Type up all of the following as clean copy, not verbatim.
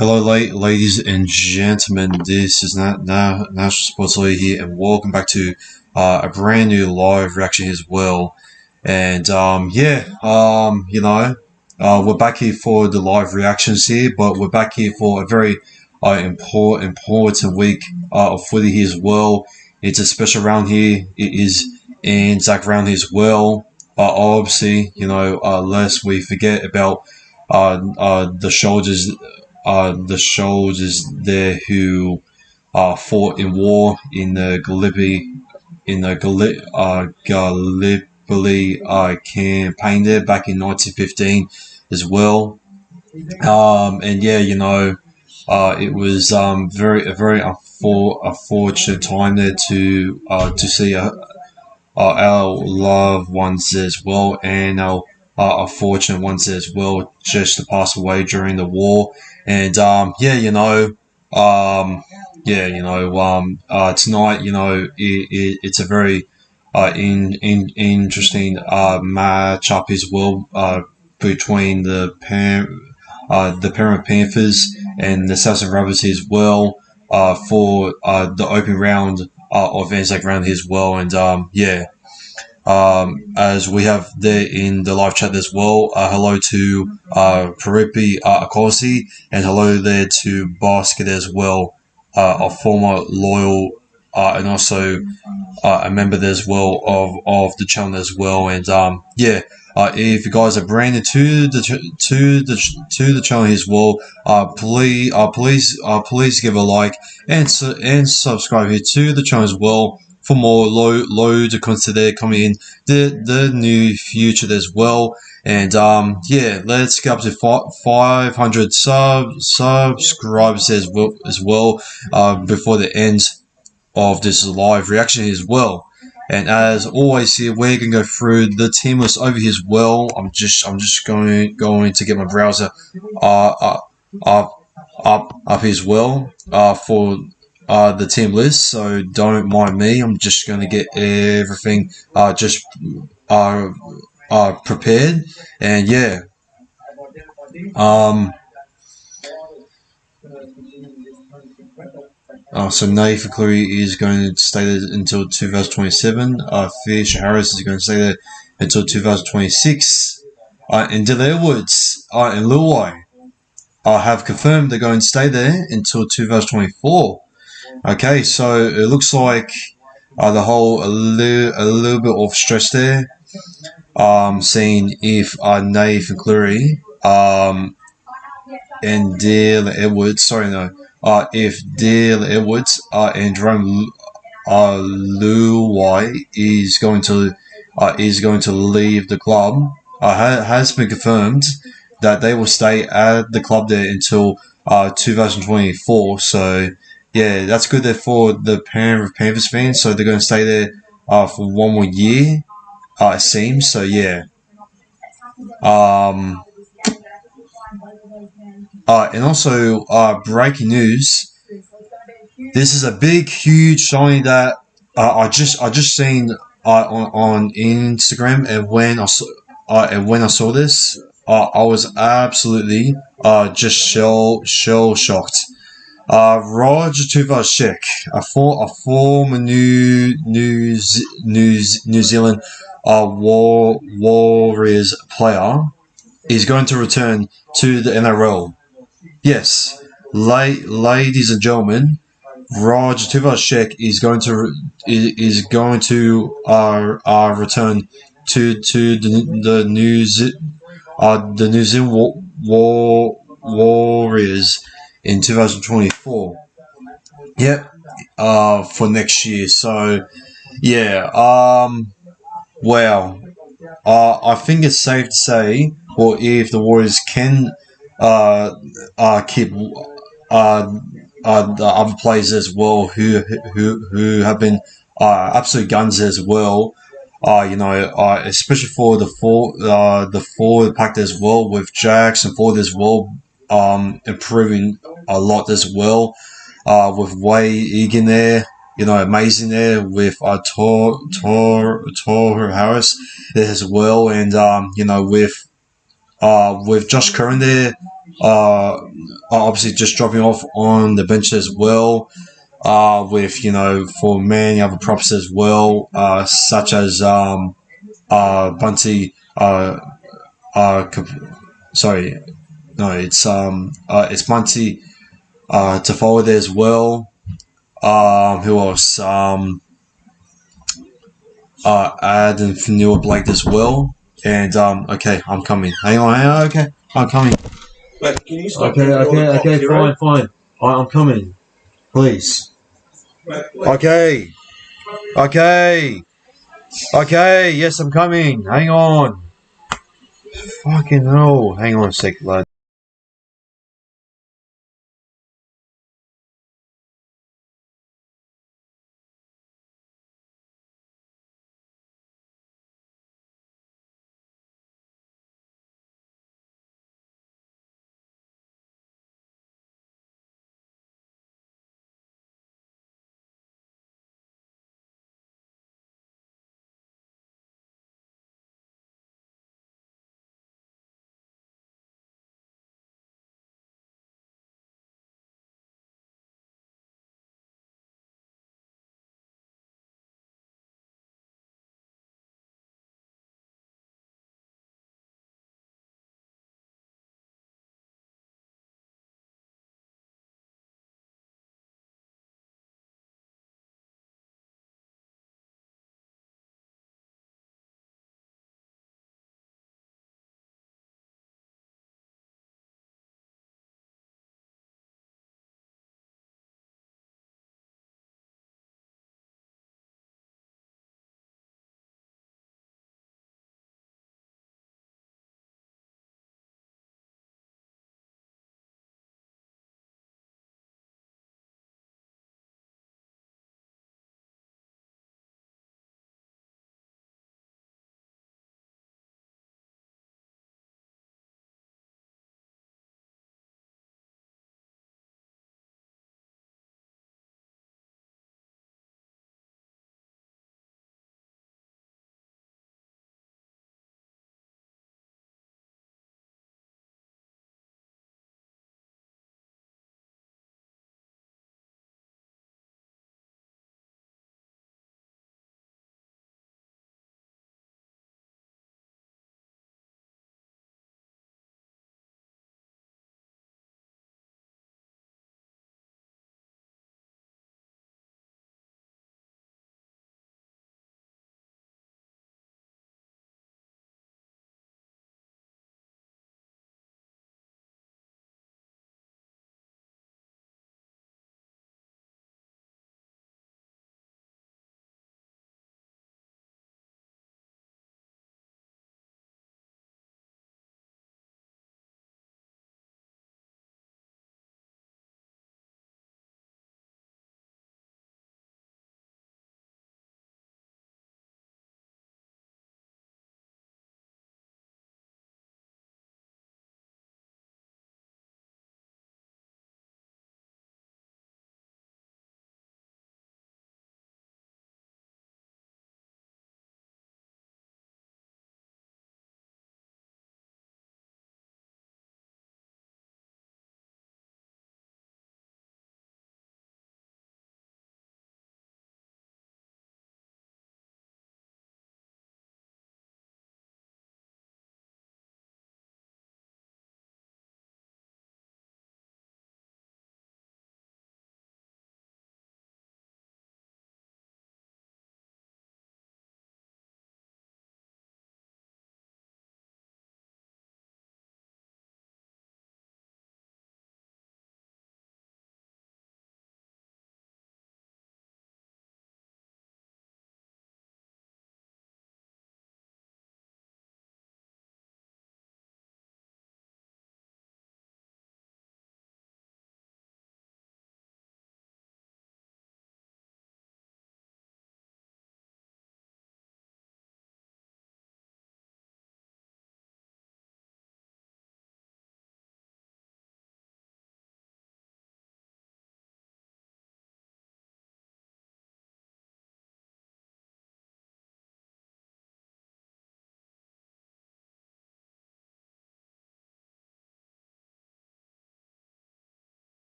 Hello, ladies and gentlemen. This is National Sports League here, and welcome back to a brand new live reaction as well. And we're back here for the live reactions here, but we're back here for a very important week of footy here as well. It's a special round here. It is Anzac round here as well. Obviously, lest we forget about the soldiers there who fought in war in the Gallipoli campaign there back in 1915 as well. It was a very unfortunate time there to see our loved ones as well, and our fortunate ones as well, just to pass away during the war. And tonight, it's a very interesting matchup as well between the Penrith Panthers and the Rabbitohs as well for the opening round of Anzac round here as well. And as we have there in the live chat as well, hello to Kosi, and hello there to Basket as well, a former loyal and also a member there as well of the channel as well. And if you guys are brand new to the channel as well, please give a like and subscribe here to the channel as well for more loads of content there coming in the new future as well. And let's get up to 500 subscribers as well before the end of this live reaction as well. And as always here, we're gonna go through the team list over here as well. I'm just going to get my browser up as well for the team list, so don't mind me. I'm just going to get everything prepared. And so Nathan Cleary is going to stay there until 2027. Fisher Harris is going to stay there until 2026. And Dylan Edwards and Luai have confirmed they're going to stay there until 2024. Okay, so it looks like a little bit of stress there. Seeing if Nathan Cleary and Dylan Edwards, if Dylan Edwards and Jerome Luai is going to leave the club. Has been confirmed that they will stay at the club there until 2024. So yeah, that's good there for the Panthers fans. So they're going to stay there for one more year, it seems. So yeah. And also breaking news. This is a big, huge signing that I just seen on Instagram, and when I saw this, I was absolutely just shell shocked. Roger Tuvashek, a former New Zealand Warriors player, is going to return to the NRL. Yes, ladies and gentlemen, Roger Tuvashek is going to return to the New Zealand Warriors in 2024. Yep, for next year. So yeah, wow. I think it's safe to say, or if the Warriors can keep the other players as well who have been absolute guns as well. Especially for the forward pack as well, with Jackson forward as well, improving a lot as well. With Way Egan there, amazing there, with Tor Harris there as well, and with Josh Curran there, obviously just dropping off on the bench as well. With for many other props as well, such as Bunty. Sorry, no, it's Bunty to forward there as well. Who else? Adam Fanua Blake as well. And okay, I'm coming. Hang on, okay, I'm coming. Wait, can you stop okay, Fine. I'm coming. Please. Okay. Okay. Okay, yes, I'm coming. Hang on. Fucking hell. Hang on a sec, lad.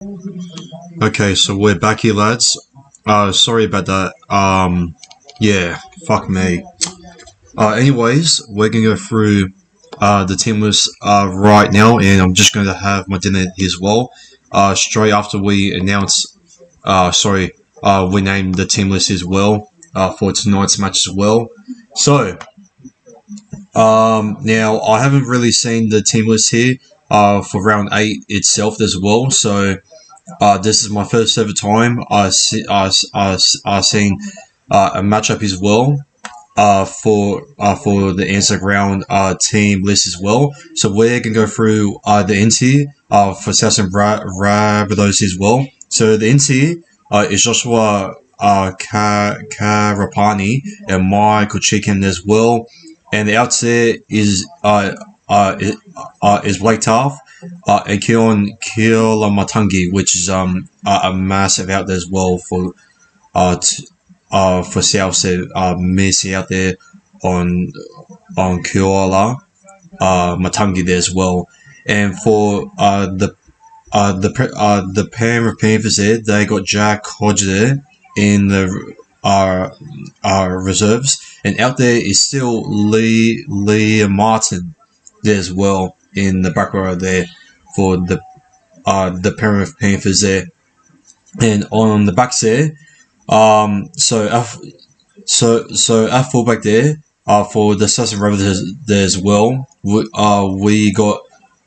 Okay, so we're back here, lads. Sorry about that. Yeah, fuck me. Anyways, we're gonna go through the team list right now, and I'm just going to have my dinner here as well. Straight after we announce, we named the team list as well for tonight's match as well. So, now I haven't really seen the team list here for round 8 itself as well. So, this is my first ever time I've seen a matchup as well for the Instagram team list as well. So we're gonna go through the NT for South and Rabbitohs as well. So the NT is Joshua Karapani and Michael Chicken as well. And the outside is Blake Taft and Keon Matangi, which is a massive out there as well for South. So Messi out there on Keola Matangi there as well. And for the Penrith Panthers there, they got Jack Hodge there in the reserves, and out there is still Lee Martin there as well in the back row there for the Penrith Panthers there. And on the backs there, so our fullback there for the Southern Rabbitohs there as well. We got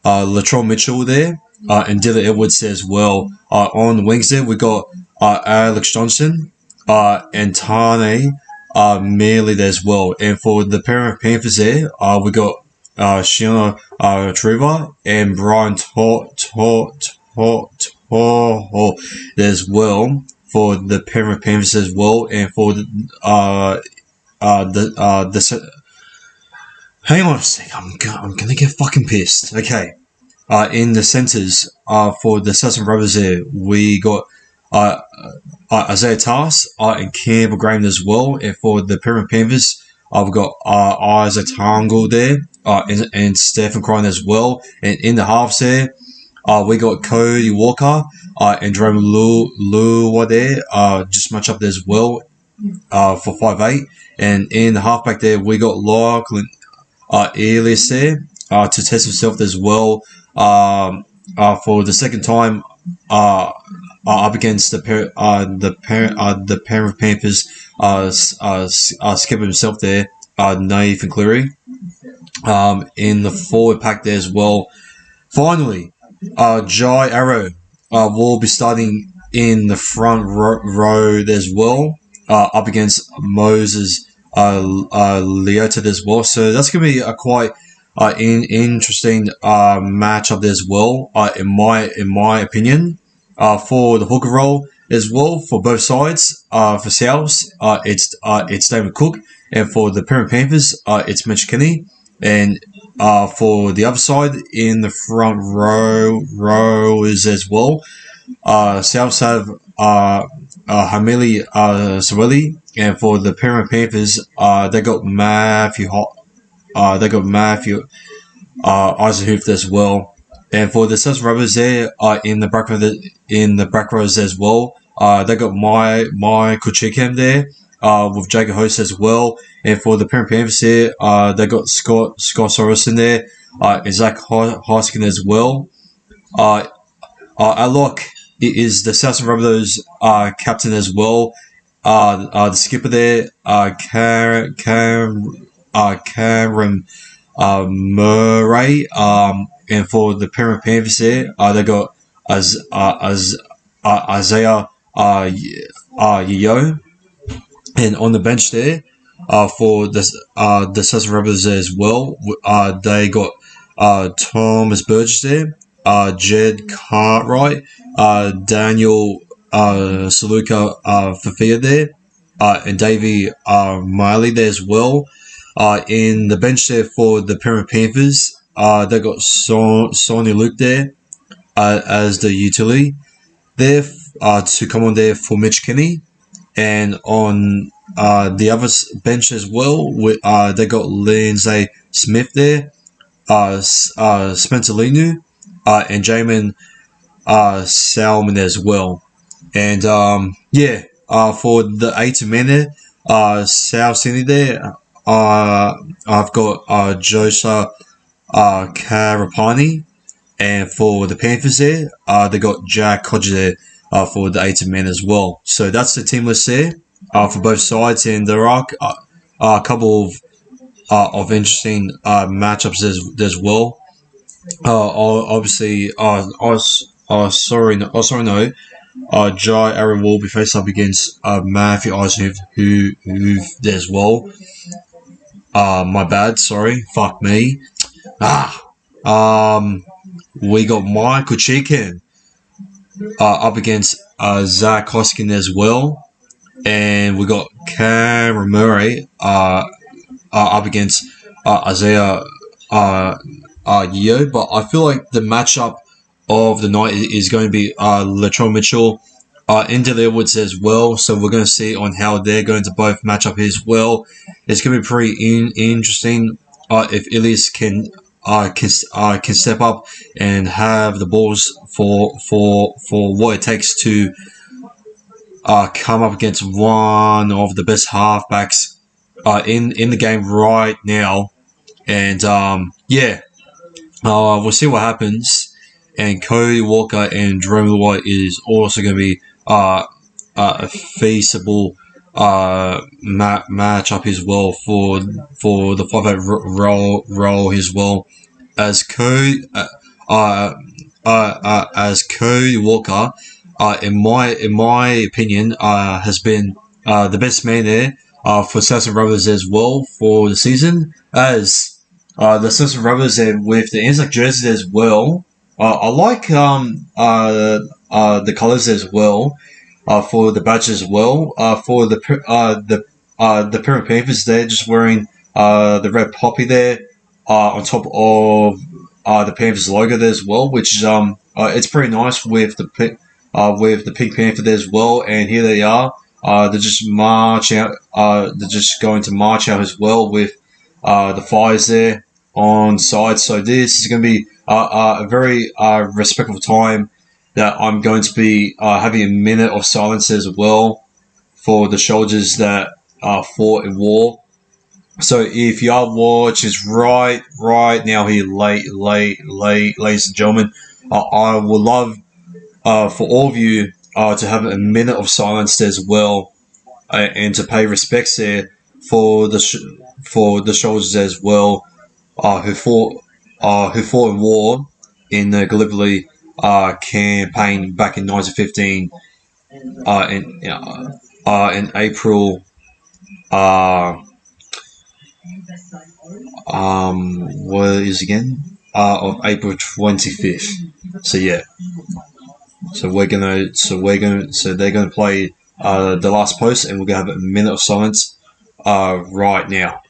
Latrell Mitchell there and Dylan Edwards there as well. On the wings there, we got Alex Johnson and Tane Mealy there as well. And for the Penrith Panthers there, we got Shiona Trevor and Brian there as well for the Penrith Panthers as well. And for the hang on a sec, I'm gonna get fucking pissed. Okay. In the centres, for the Southern Brothers there, we got Isaiah Tass and Campbell Graham as well. And for the Penrith Panthers, we've got Isaac Tangle there and Stephen Crine as well. And in the halves there, we got Cody Walker and Jerome Lua there, just match up there as well for 5'8". And in the halfback there, we got Lachlan Elias there to test himself as well for the second time up against the Penrith Panthers. Skipping himself there, Nathan Cleary. In the forward pack there as well. Finally, Jai Arrow will be starting in the front row there as well, up against Moses Leota as well. So that's going to be a quite interesting matchup there as well, in my opinion. For the hooker role as well for both sides. For Souths, it's David Cook, and for the Penrith Panthers, it's Mitch Kenny. And for the other side in the front row is as well. Souths have Hamili Saweli, and for the Penrith Panthers, they got Matthew Eisenhuth as well. And for the South Rubbers there, in the back rows as well, they got Michael Chickham there, with Jacob Host as well. And for the Penrith Panthers there, they got Scott Sorensen there, and Zach Hoskin as well. Our lock is the South Rabbitohs captain as well. The skipper there, Cameron Murray. And for the Penrith Panthers there, they got Isaiah Yeo. And on the bench there, for the Southern Rabbitohs as well, they got Thomas Burgess there, Jed Cartwright, Daniel Saluka Fafia there, and Davey Miley there as well. In the bench there for the Penrith Panthers, they got Sonny Luke there as the utility there to come on there for Mitch Kenny. And on the other bench as well, they got Lindsay Smith there, Spencer Linu, and Jamin Salmon as well. And for the 80 minute South Sydney there, I've got Joshua Karapani, and for the Panthers there, they got Jack Codger there for the 80 minute as well. So that's the team list there for both sides, and there are a couple of interesting matchups as well. Obviously, no. Jai Aaron will be faced up against Matthew Eisen, who as well. My bad. Sorry. Fuck me. Ah. We got Michael Chicken up against Zach Hoskin as well, and we got Cameron Murray up against Isaiah Yeo. But I feel like the matchup of the night is going to be Latrell Mitchell into the Woods as well. So we're going to see on how they're going to both match up as well. It's going to be pretty interesting if Ilias can step up and have the balls for what it takes to come up against one of the best halfbacks in the game right now. And we'll see what happens. And Cody Walker and Jerome White is also going to be a feasible matchup as well for the 5-8 role as well, as Cody Walker, in my opinion, has been the best man there for Southern Rovers as well for the season, as the Southern Rovers there with the Anzac jerseys as well. I like the colours as well for the badge as well. For the Penrith Panthers, they're just wearing the red poppy there on top of the Panthers logo there as well, which is it's pretty nice with the Pink Panther there as well. And here they are. They're just march out. They're just going to march out as well with the fires there on side. So this is going to be a very respectful time that I'm going to be having a minute of silence as well for the soldiers that fought in war. So if you are watching right now here, ladies and gentlemen, I would love for all of you to have a minute of silence as well, and to pay respects there for the soldiers as well who fought in war in the Gallipoli campaign back in 1915 in April. What is again? Of April 25th. So yeah. So they're gonna play the last post, and we're gonna have a minute of silence right now.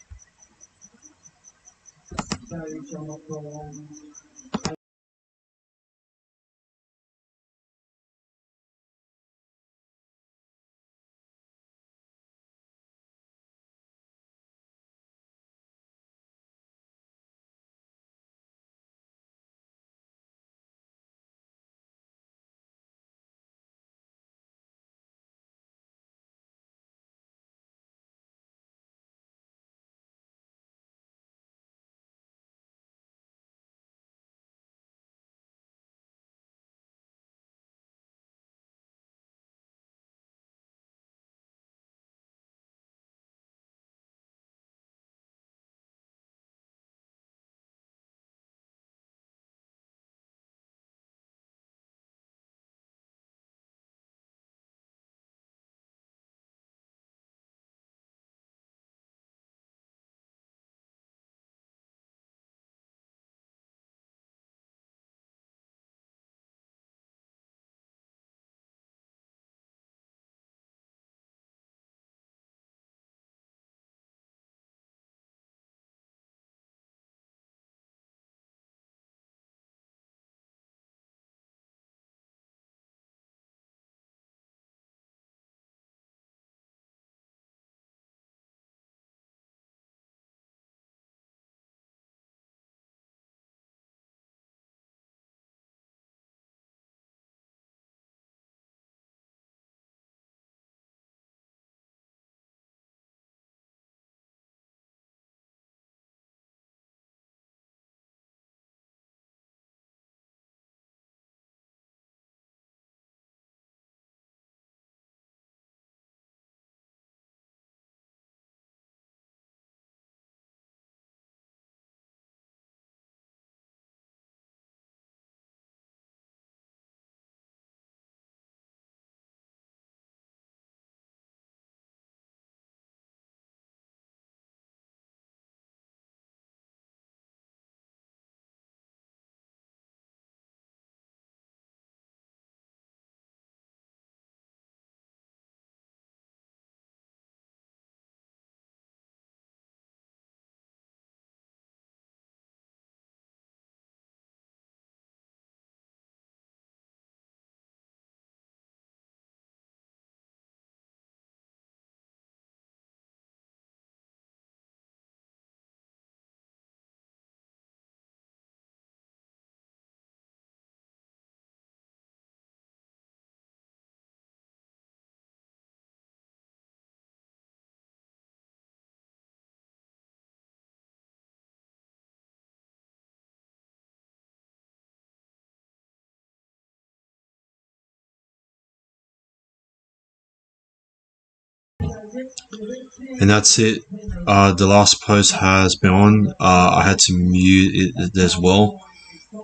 And that's it. The last post has been on. I had to mute it as well.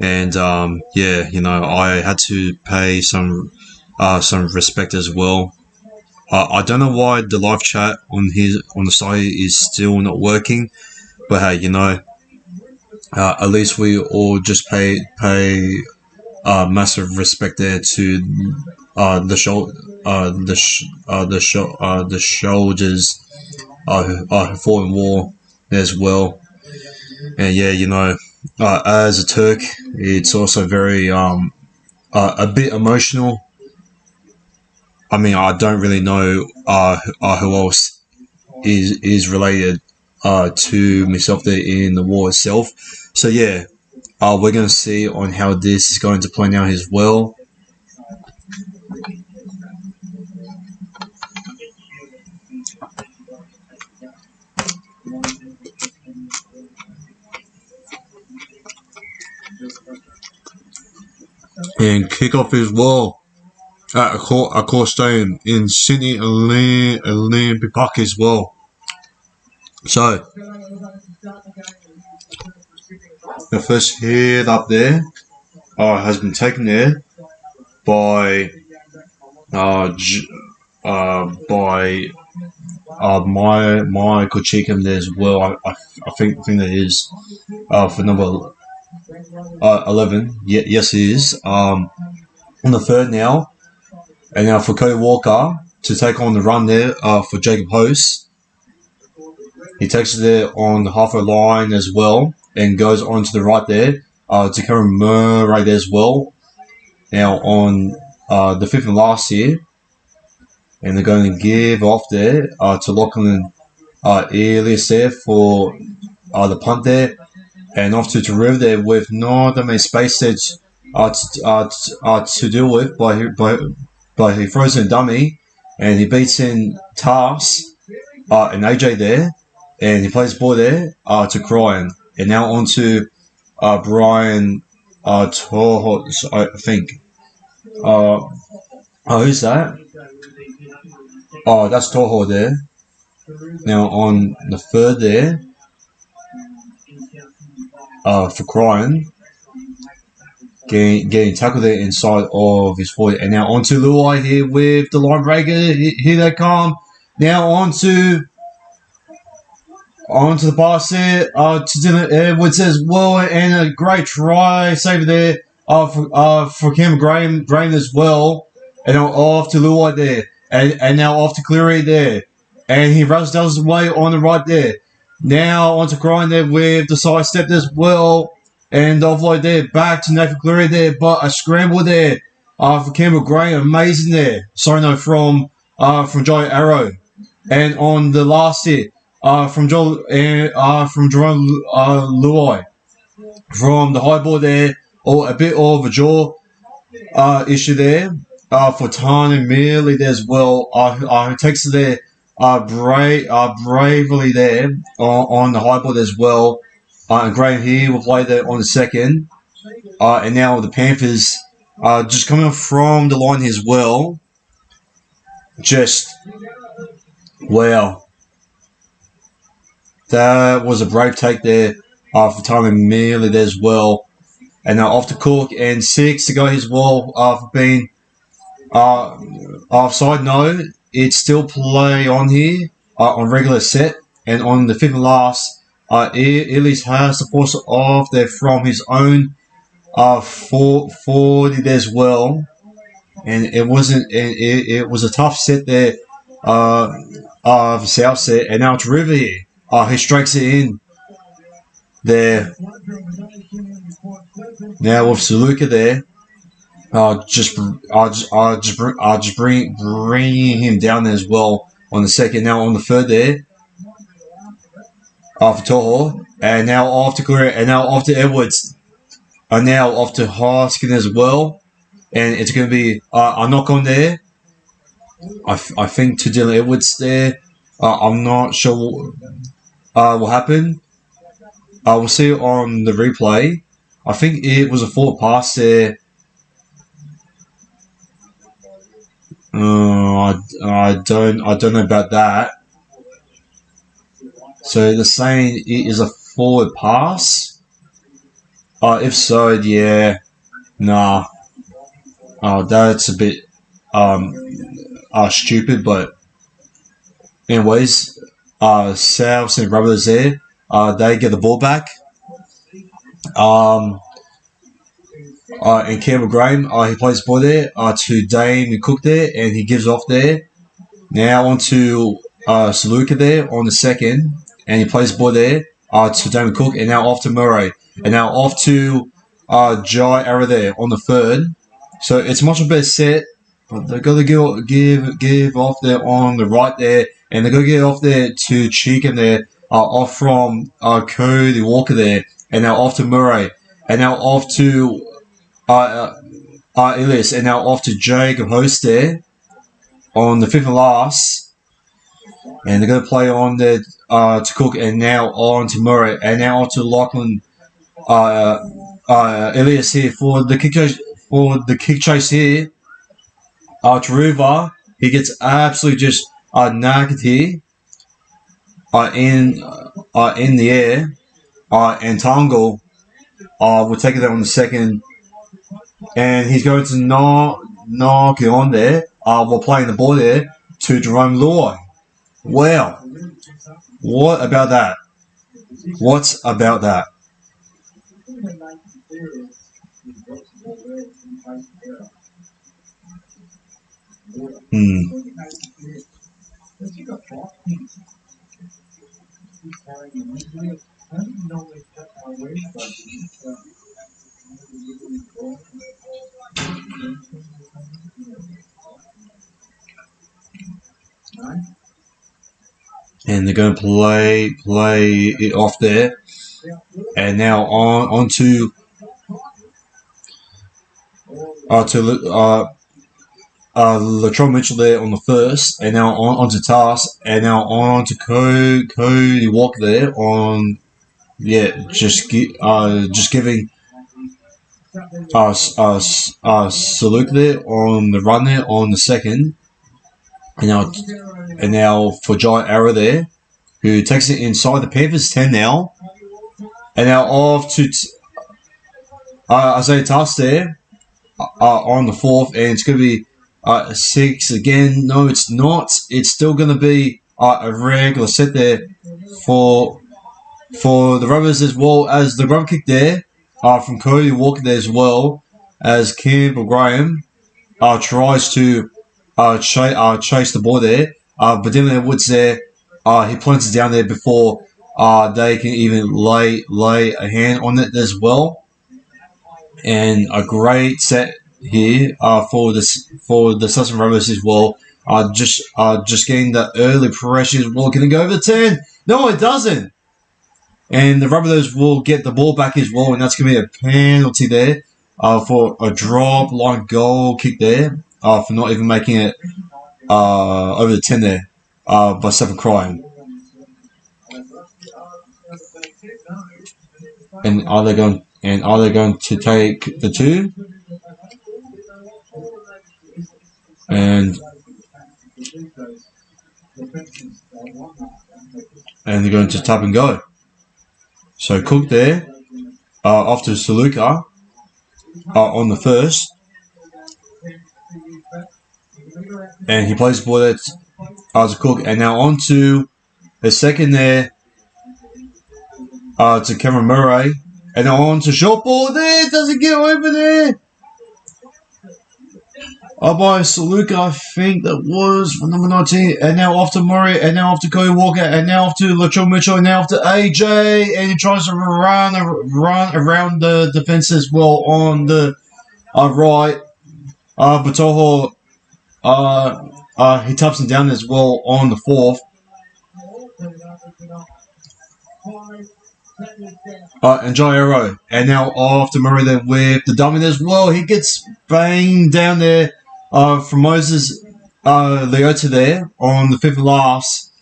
And yeah, I had to pay some respect as well. I don't know why the live chat on the site is still not working, but hey, at least we all just pay massive respect there to the show the soldiers who fought in war as well. And yeah, as a Turk, it's also very a bit emotional. I mean, I don't really know who else is related to myself there in the war itself. So yeah, we're going to see on how this is going to play out as well. And kickoff as well at a core stadium in Sydney Olympic Park as well. So the first hit up there has been taken there by Michael Cheekham there as well. I think that is for number 11. Yes, it is. On the third now, and now for Cody Walker to take on the run there for Jacob Host. He takes it there on the halfway line as well and goes on to the right there to Cameron Murray there as well. Now on the fifth and last here, and they're going to give off there to Lachlan Elias there for the punt there, and off to River there with not that many space there to deal with, but he throws in a dummy and he beats in Tars and AJ there, and he plays the ball there to Cryan, and now on to Brian Toho, I think. Who's that? Oh, that's Toho there. Now on the third there, for Cryan, getting tackled there inside of his 40, and now on to Luai here with the line breaker. Here they come. Now on to the pass there to Dylan Edwards as well, and a great try save there for Cam Graham as well, and now off to Luai there, and now off to Cleary there, and he does his way on the right there. Now on to Cryan there with the side step as well, and the offload there back to Nathan Cleary there, but a scramble there for Campbell Graham, amazing there. Sorry, no, from Joey Arrow, and on the last hit from Jerome Luai from the high ball there, or a bit of a jaw issue there for Tana Mealy there as well. Who takes it there bravely there on the high ball as well. And Graham here will play there on the second. And now the Panthers just coming from the line as well. Just, wow. That was a brave take there for Tyler Mealy there as well. And now off to Cook and 6 to go as well for being offside. No, it's still play on here on regular set. And on the fifth and last, Ellis has to force it off there from his own 40 there as well. And it wasn't. It was a tough set there of South set. And now it's River here. He strikes it in there. Now with Saluka there, just bring him down there as well on the second. Now on the third there, for Toho, and now off to Cleary, and now off to Edwards, and now off to Hoskin as well, and it's going to be a knock on there. I think to Dylan Edwards there. I'm not sure what will happen. We'll see on the replay. I think it was a forward pass there. I don't know about that. So they're saying it is a forward pass. If so, yeah, nah. That's a bit stupid. But anyways, Souths and Rabbitohs there. They get the ball back. And Campbell Graham, he plays the ball there to Dame Cook there, and he gives off there. Now on to Saluka there on the second, and he plays the ball there to Dame Cook, and now off to Murray, and now off to Jai Arrow there on the third. So it's much better set, but they've got to give off there on the right there, and they've got to get off there to Cheekham there, off from Cody Walker there, and now off to Murray, and now off to Elias, and now off to Jacob Host there on the fifth and last. And they're going to play on there to Cook, and now on to Murray, and now on to Lachlan Elias here for the kick chase here. Taruva, he gets absolutely just knackered here in the air. And Tangle will take it there on the second. And he's going to knock it on there while playing the ball there to Jerome Luai. Wow. What about that? What's about that? And they're going to play it off there. And now on to Latrell Mitchell there on the first, and now on to Task, and now on to Cody Walker there on, just giving Saluk there on the run there on the second, and now for Giant Arrow there, who takes it inside the Panthers 10 now, and now off to Isaiah Task there on the fourth, and it's going to be 6 again. No, it's not. It's still going to be a regular set there for the Rubbers, as well as the rub kick there from Cody Walker there, as well as Campbell Graham tries to chase the ball there. But Dylan Woods there, he plants it down there before they can even lay a hand on it as well. And a great set here for the Sussex Rubbers as well. Just getting the early pressure as well. Can it go over 10? No, it doesn't. And the Rabbitohs will get the ball back as well, and that's going to be a penalty there for a drop line goal kick there for not even making it over the 10 there by Stephen Cryan. And are they going to take the 2? And they're going to tap and go. So Cook there, after Saluka on the first, and he plays the ball there to Cook, and now on to the second there to Cameron Murray, and now on to short ball there, doesn't get over there. By Saluka, I think that was for number 19, and now off to Murray, and now off to Cody Walker, and now off to Latrell Mitchell, and now off to AJ, and he tries to run around the defense as well on the right. Rabbitohs, he taps him down as well on the fourth. And Jai Arrow, and now off to Murray then with the dummy as well. He gets banged down there from Moses Leota there on the fifth and last,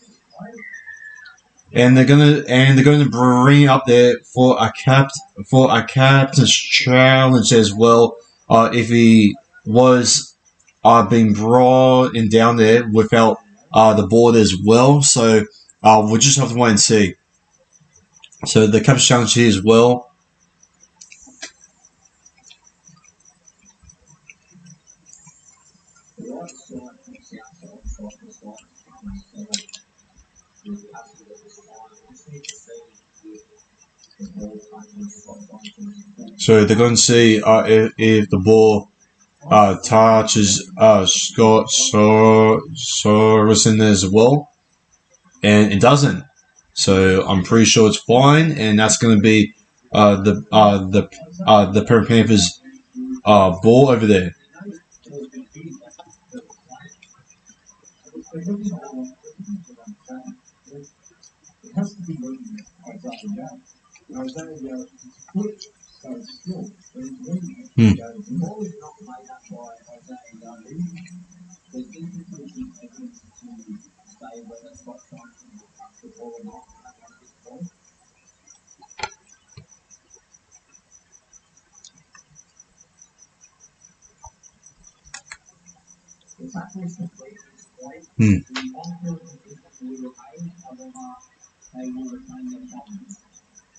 and they're going to bring it up there for a captain's challenge as well. If he was been brought in down there without the board as well. So we'll just have to wait and see. So the capture challenge here as well. So they're going to see if the ball touches Scott Sorensen as well, and it doesn't. So I'm pretty sure it's fine, and that's going to be the Penrith Panthers ball over there.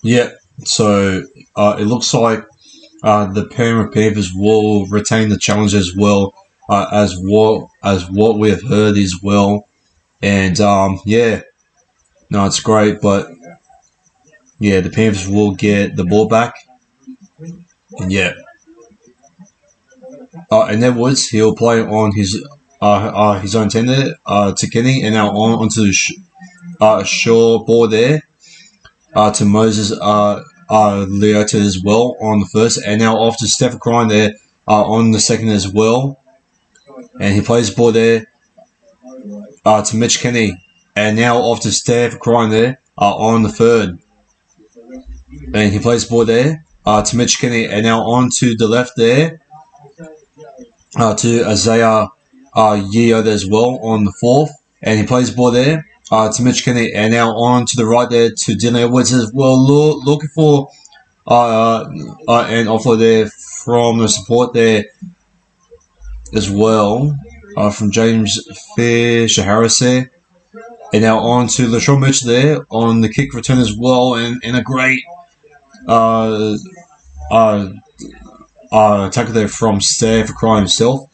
Yeah, so it looks like the Penrith Panthers will retain the challenge as well, as what we have heard as well, and yeah, no, it's great, but yeah, the Panthers will get the ball back, and yeah, and Edwards he'll play on his own tender to Kenny, and now onto the short ball there to Moses Leota as well on the first, and now off to Steph Crine there on the second as well, and he plays the ball there to Mitch Kenny, and now off to Steph Crine there on the third, and he plays the ball there to Mitch Kenny, and now on to the left there to Isaiah Yeo there as well on the fourth, and he plays the ball there to Mitch Kenny, and now on to the right there to Dylan Edwards as well, looking for an offload there from the support there as well from James Fisher-Harris there, and now on to LaShawn Mitchell there on the kick return as well, and a great tackle there from Steph Cry himself,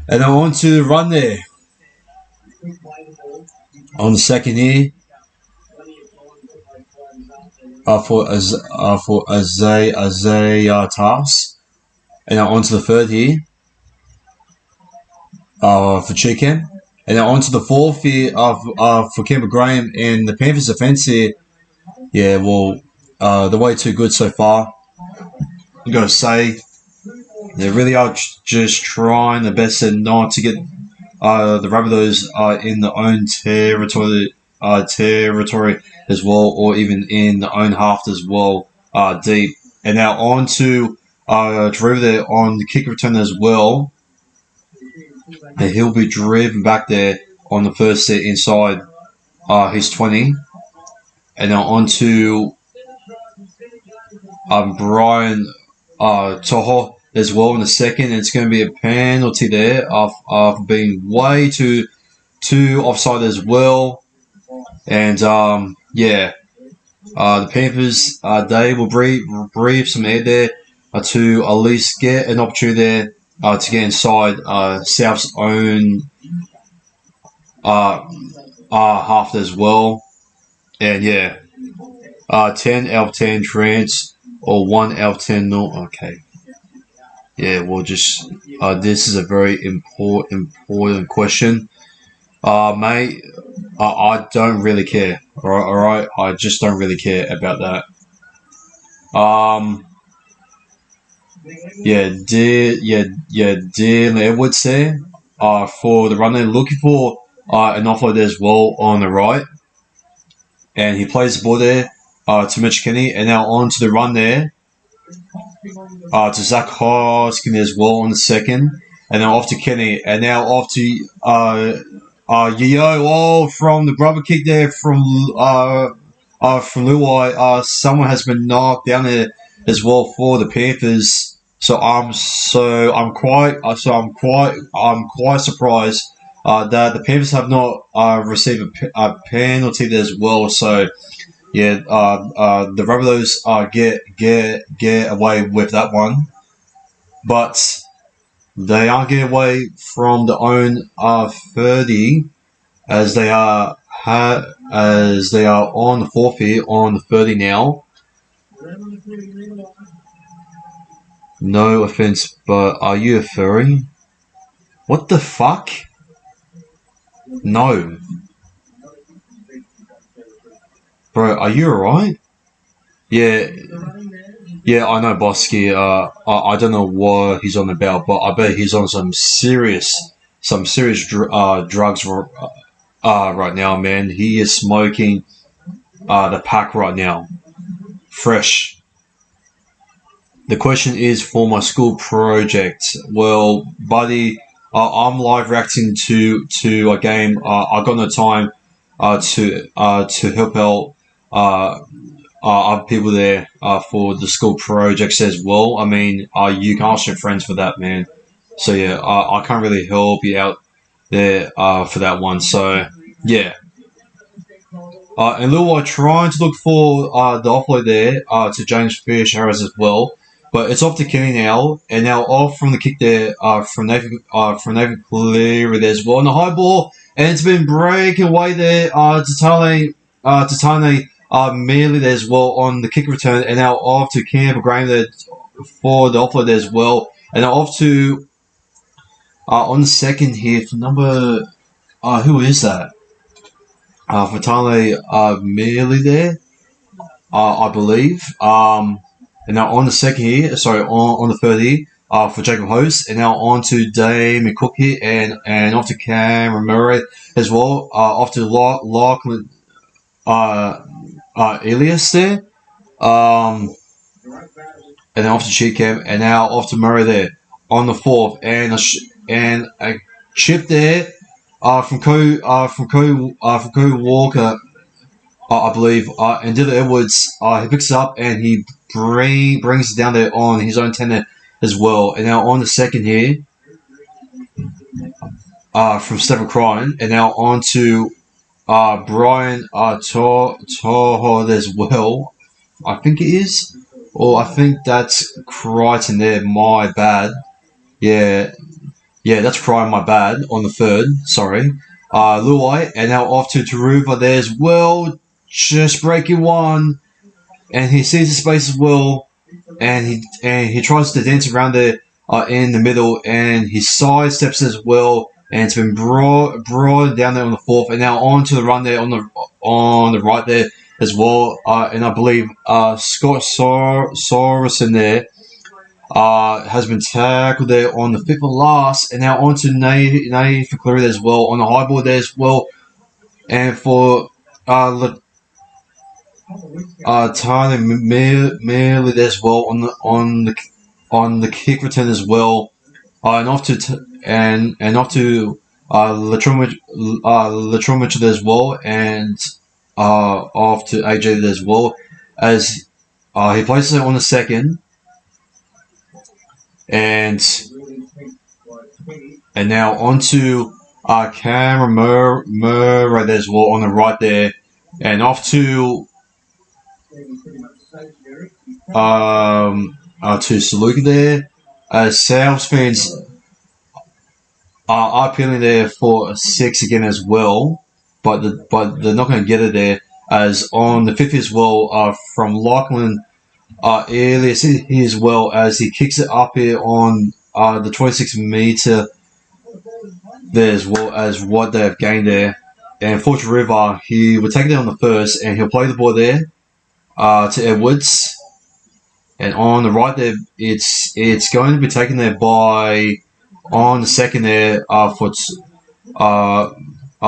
and now on to the run there on the second here for Isaiah Tass, and now on to the third here for Chicken, and now on to the fourth here for Campbell Graham, and the Panthers defense here, yeah, well, they're way too good so far. I'm going to say they really are just trying their best not to get the Rabbitohs in their own territory as well, or even in their own half as well, deep. And now on to Drew there on the kick return as well. And he'll be driven back there on the first set inside his 20. And now on to Brian Toho as well in the second. And it's going to be a penalty there of being way too offside as well. And yeah, the Panthers they will breathe some air there to at least get an opportunity there to get inside South's own half as well. And yeah, 10 out of 10 trans or 1 out of 10 no. Okay. Yeah, we'll just this is a very important question. Mate, I don't really care. All right, I just don't really care about that. Yeah, Dylan Edwards there for the run there, looking for an offload there as well on the right, and he plays the ball there to Mitch Kenny, and now on to the run there to Zach Hoskin as well on the second, and then off to Kenny, and now off to Yeo from the rubber kick there from Luai. Someone has been knocked down there as well for the Panthers. I'm quite surprised that the Panthers have not received a penalty there as well. So yeah, the Rabbitohs get away with that one, but they aren't getting away from their own 30 as they are on the fourth here on the 30 now. No offense, but are you a furry? What the fuck? No. Bro, are you alright? Yeah, yeah, I know Bosky. I don't know what he's on about, but I bet he's on some serious drugs right now, man. He is smoking the pack right now. Fresh. The question is for my school project. Well, buddy, I'm live reacting to a game. I got no time to help out other people there for the school projects as well. I mean, you can ask your friends for that, man. So yeah, I can't really help you out there for that one. So yeah. And Lil trying to look for the offload there to James Fisher-Harris as well. But it's off to Kenny now, and now off from the kick there from Nathan Cleary there as well. And the high ball, and it's been breaking away there to Tane Mealy there as well on the kick return, and now off to Campbell Graham there for the offload there as well. And now off to on the second here for number who is that? For Tane Mealy there, I believe. And now on the second here, on the third here, for Jacob Host, and now on to Damien Cook here, and off to Cameron Murray as well, off to Lachlan Elias there, and then off to Cheekham, and now off to Murray there on the fourth, and a chip there from Co Walker, I believe, and Dylan Edwards, he picks it up and he brings it down there on his own 10 as well. And now on the second here, from Stephen Cryan, and now on to Brian Toho as well. I think it is, or I think that's Crichton there. My bad. Yeah, that's Cryan. My bad. On the third, sorry. Luai, and now off to Taruva there as well. Just breaking one, and he sees the space as well, and he tries to dance around there in the middle, and he sidesteps as well, and it's been brought down there on the fourth, and now on to the run there on the right there as well, and I believe Scott Sorensen there has been tackled there on the fifth and last, and now on to Nathan Cleary as well on the high board there as well, and for Tane Mealy as well on the kick return as well, and off to Latrumich as well, and off to AJ as well as he places it on the second, and now on to Cameron Murray as well on the right there, and off to Saluka there. South fans are appealing there for a 6 again as well, but they're not going to get it there, as on the fifth as well from Lachlan Elias here as well, as he kicks it up here on the 26-meter there as well as what they have gained there. And Fortune River, he will take it on the first, and he'll play the ball there to Edwards. And on the right there, it's going to be taken there by on the second there for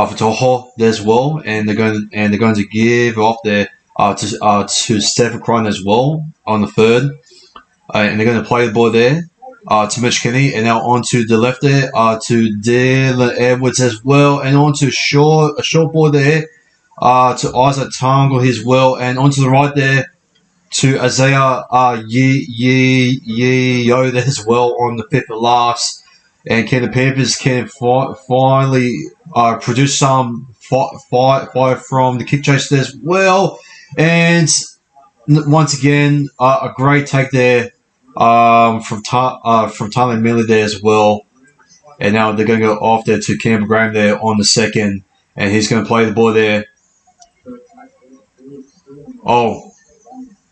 Toho there as well, and they're going to give off there to Stephen Cryan as well on the third, and they're going to play the ball there to Mitch Kenny, and now on to the left there to Dylan Edwards as well, and on to a short ball there to Isaac Tangle as well, and onto the right there to Isaiah Yeo there as well on the 5th of last. And can the Panthers finally produce some fire from the kick chase there as well? And once again, a great take there from Tyler Miller there as well. And now they're going to go off there to Campbell Graham there on the 2nd. And he's going to play the ball there.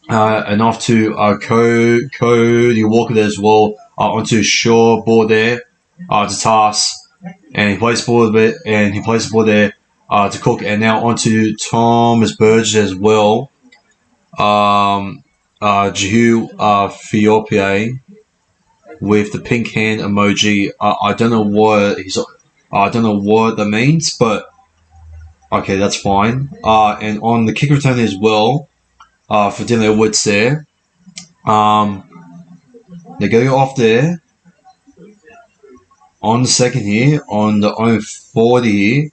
And off to Cody Walker there as well. Onto short ball there to Tass. And he plays the ball a bit. And he plays the ball there to Cook. And now onto Thomas Burgess as well. Jehu Fiopie with the pink hand emoji. I don't know what that means, but okay, that's fine. And on the kick return as well, for Dylan Woods there. They're going off there on the 2nd here, on the own 40 here,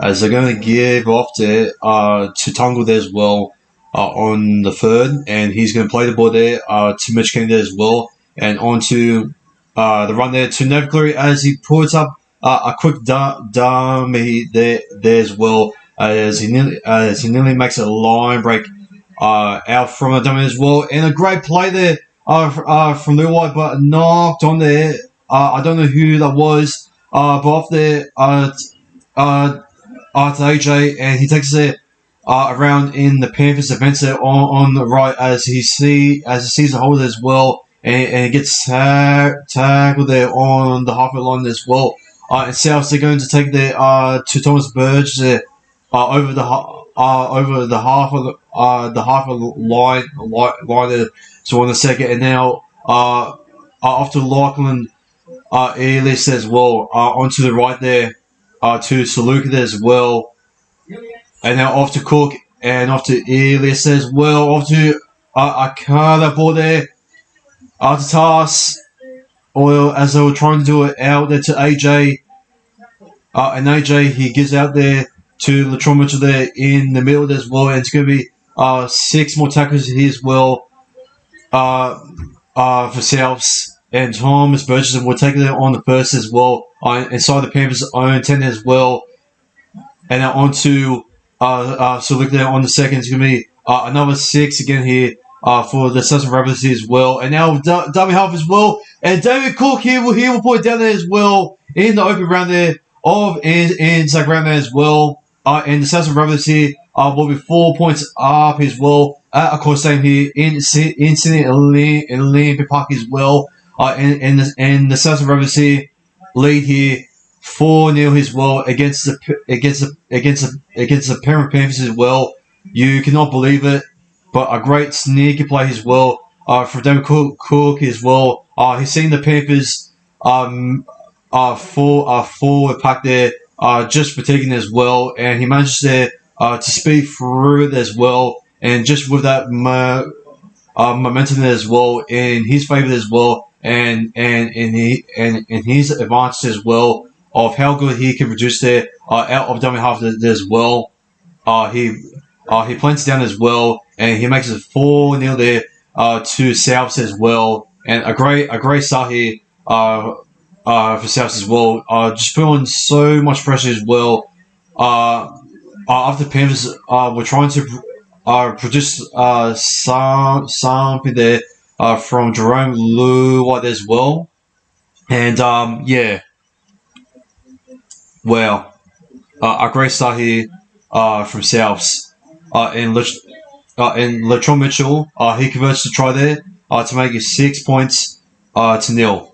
as they're going to give off there to Tungle there as well on the 3rd, and he's going to play the ball there to Mitch Kennedy as well, and on to the run there to Nevcleary as he puts up a quick dummy there as well, as he nearly makes a line break out from a dummy as well, and a great play there from Lou White, but knocked on there. I don't know who that was, but off there to AJ, and he takes it around in the Panthers defense there on the right as he sees the holder as well, and he gets tackled there on the halfway line as well. And South they're going to take there to Thomas Burge there over the half of the line there, so on the 2nd, and now off to Lachlan Ellis as well onto the right there to Saluka there as well, and now off to Cook and off to Ellis as well, off to that ball there to Tass, or as they were trying to do it out there to AJ, and AJ he gives out there to Latrell Mitchell there in the middle as well, and it's going to be 6 more tackles here as well for Souths, and Thomas Burgess will take it on the 1st as well inside the Panthers' own 10 as well, and now on to so look there on the 2nd. It's going to be another 6 again here for the Southern Rabbitohs as well, and now dummy half as well, and David Cook here will put it down there as well in the open round there of inside ground there as well. And the Southern Rabbitohs here will be 4 points up as well. Of course, same here in Sydney Olympic Park as well. And the Southern Rabbitohs here lead here 4-0 as well against the Penrith Panthers as well. You cannot believe it, but a great sneaky play as well for David Cook as well. He's seen the Panthers forward pack there. Just fatiguing as well, and he manages there to speed through it as well, and just with that momentum there as well in his favour as well, and his advantage as well of how good he can produce there out of dummy half there as well. He plants down as well, and he makes it 4-0 there to Souths as well, and a great start here. For South as well, just put on so much pressure as well. After Panthers were trying to produce something there from Jerome Luai as well, and a great start here from Souths. And Latrell Mitchell, he converts the try there to make it 6 points to 0.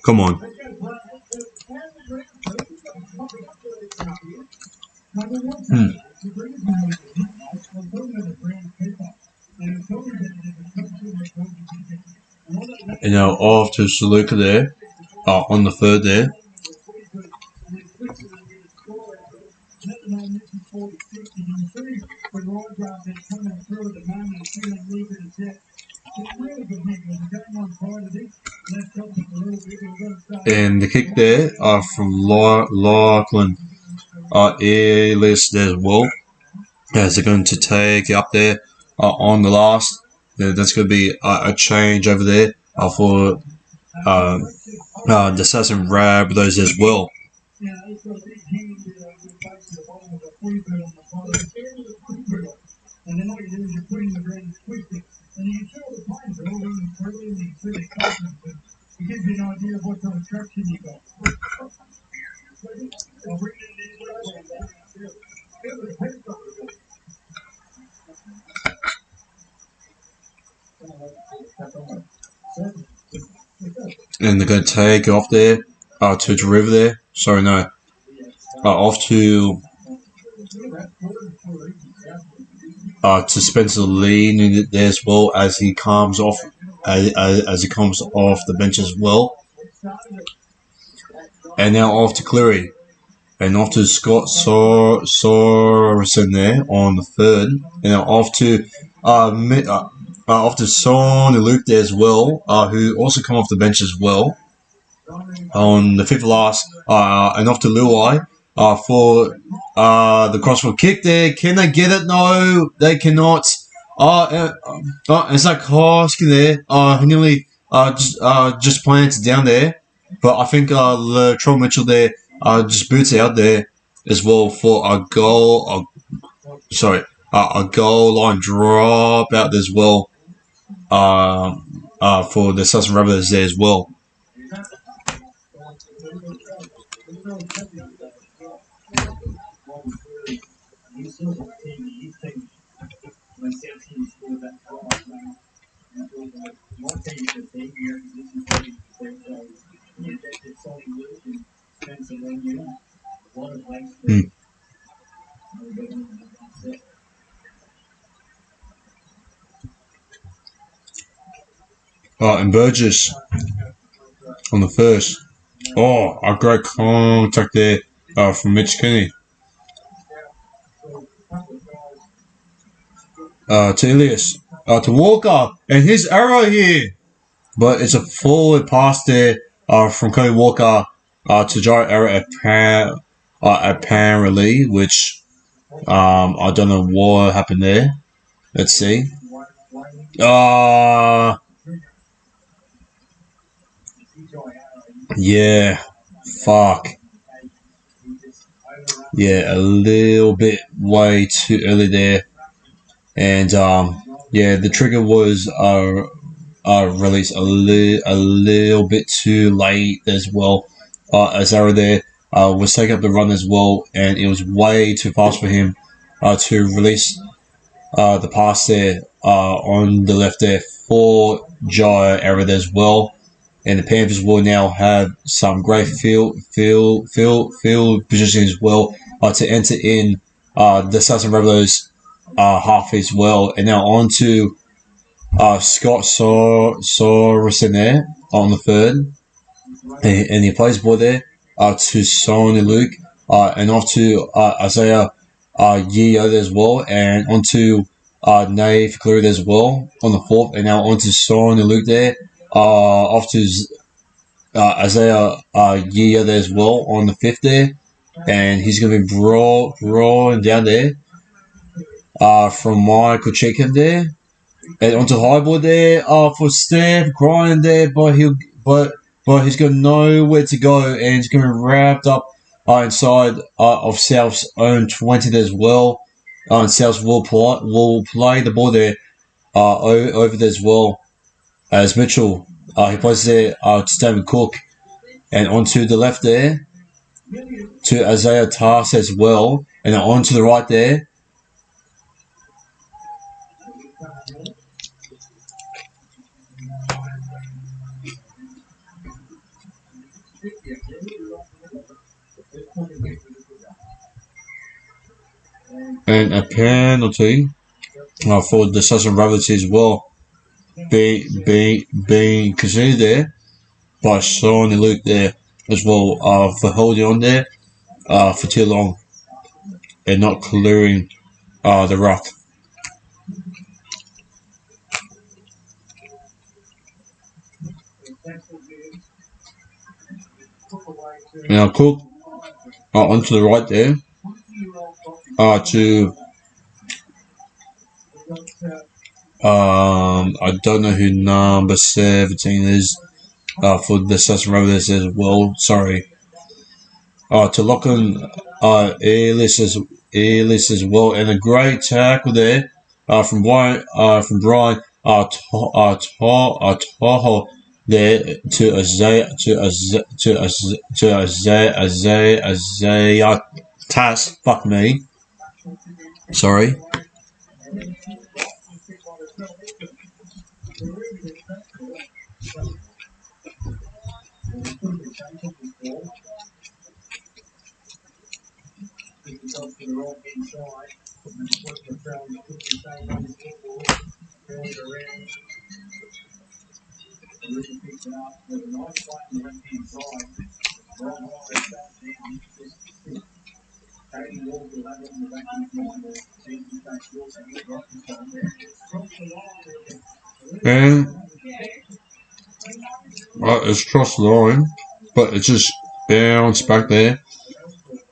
Come on. And now off to Saluka there, on the third there. And the kick there from Lachlan airless there as well. As they're going to take it up there on the last. That's going to be a change over there for the Sass and Rabbitohs as well. And they're going to take it off there to the river there. Sorry, no. Off to Spencer Lee there as well as he comes off as he comes off the bench as well. And now off to Cleary. And off to Scott Sorensen there on the third. And now off to Son and Luke there as well, who also come off the bench as well. On the fifth last, and off to Luai for the crossfield kick there. Can they get it? No, they cannot. It's like Hoskin there. He nearly just planted down there. But I think Latrell Mitchell there just boots out there as well for a goal. A goal line drop out as well for the Sass and Rabbitohs there as well. And Burgess on the first. A great contact there from Mitch Kenny. To Ilias. To Walker. And his arrow here. But it's a forward pass there from Cody Walker to Jared Arrow apparently, which I don't know what happened there. Let's see. Yeah. Fuck. Yeah, a little bit way too early there. And the trigger was released a little bit too late as well. As Arrow there was taking up the run as well, and it was way too fast for him to release the pass there on the left there for Jai Arrow there as well. And the Panthers will now have some great field position as well to enter in the Sass and Rabbitohs half as well. And now on to Scott Sorensen there on the third. And he plays ball there to Son and Luke. And off to Isaiah Yeo there as well. And on to Nave Cleary there as well on the fourth. And now on to Son and Luke there. Off to Isaiah Yeo there as well on the fifth there. And he's going to be brought down there from Michael Chickham there. And onto Highboard there for Steph crying there, but he's got nowhere to go, and he's going to be wrapped up inside of South's own 20 there as well. And South will play the ball there over there as well as Mitchell. He plays there to David Cook, and onto the left there to Isaiah Tass as well, and then on to the right there. And a penalty for the Southern Rabbitohs as well, being considered there by Sean and Luke there as well for holding on there for too long and not clearing the ruck. Now Cook onto the right there to I don't know who number 17 is for the Southern Rabbitohs as well. Sorry. To Lachlan Ellis as well, and a great tackle there from Brian Toho there to Isaiah Tass. Fuck me. Sorry. And it's crossed the line, but it just bounced back there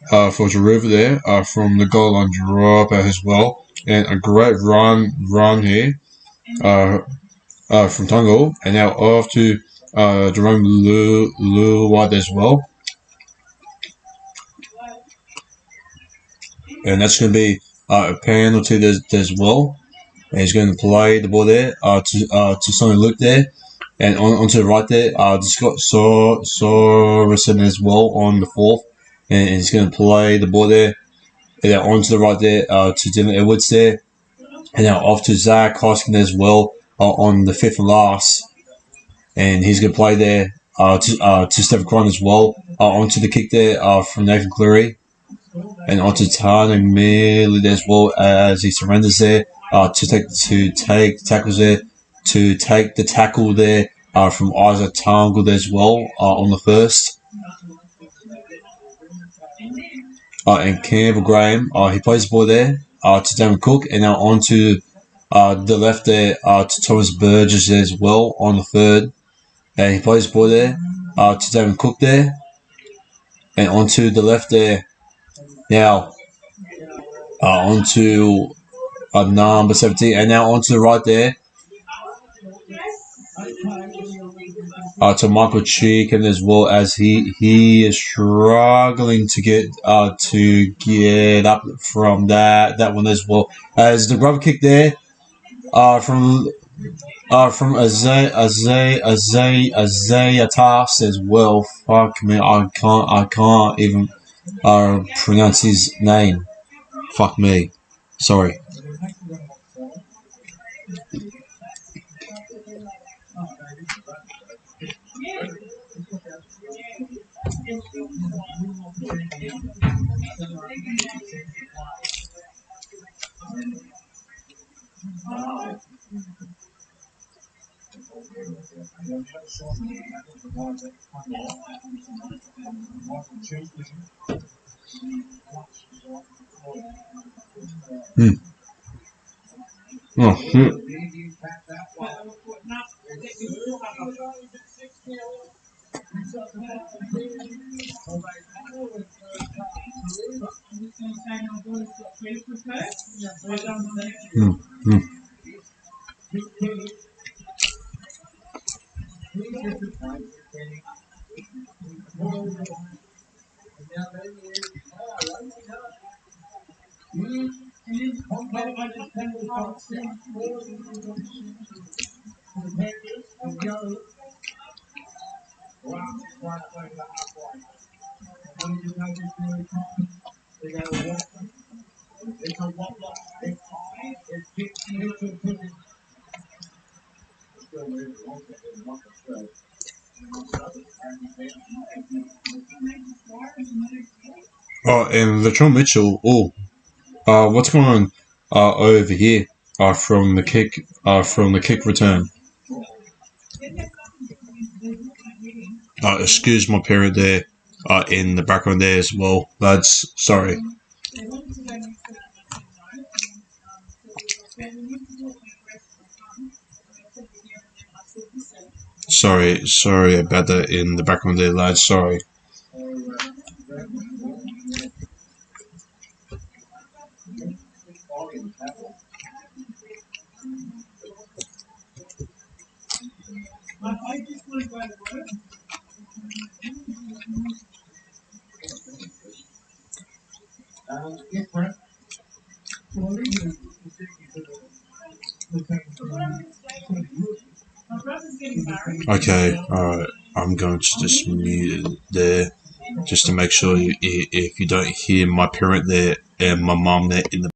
for Giroud there from the goal line drop as well, and a great run here from Tungle, and now off to Jerome White as well, and that's going to be a penalty as well. And he's going to play the ball there to Sonny Luke there, and onto the right there, Scott Sorensen as well on the fourth, and he's going to play the ball there, and then onto the right there to Dylan Edwards there, and now off to Zach Hoskin as well on the fifth and last, and he's going to play there to Stephen Cron as well, onto the kick there from Nathan Cleary, and onto Tana Millie as well as he surrenders there to take tackles there, to take the tackle there from Isaac Tangled as well on the first. And Campbell Graham, he plays the ball there to Damon Cook, and now onto the left there to Thomas Burgess as well on the third. And he plays the ball there to Damon Cook there, and onto the left there. Now onto number 17, and now onto the right there to Michael Cheekham as well, as he is struggling to get up from that one as well, as the grub kick there from Isaiah Tass as well. Fuck me, I can't even pronounce his name. Fuck me. Sorry. Oh shit. Oh, and Latrell Mitchell. Oh, what's going on over here? From the kick return. Excuse my parent there. In the background there as well, lads. Sorry. Sorry about that in the background there, lads. Sorry. Okay, alright. I'm going to just mute it there, just to make sure if you don't hear my parent there and my mum there in the.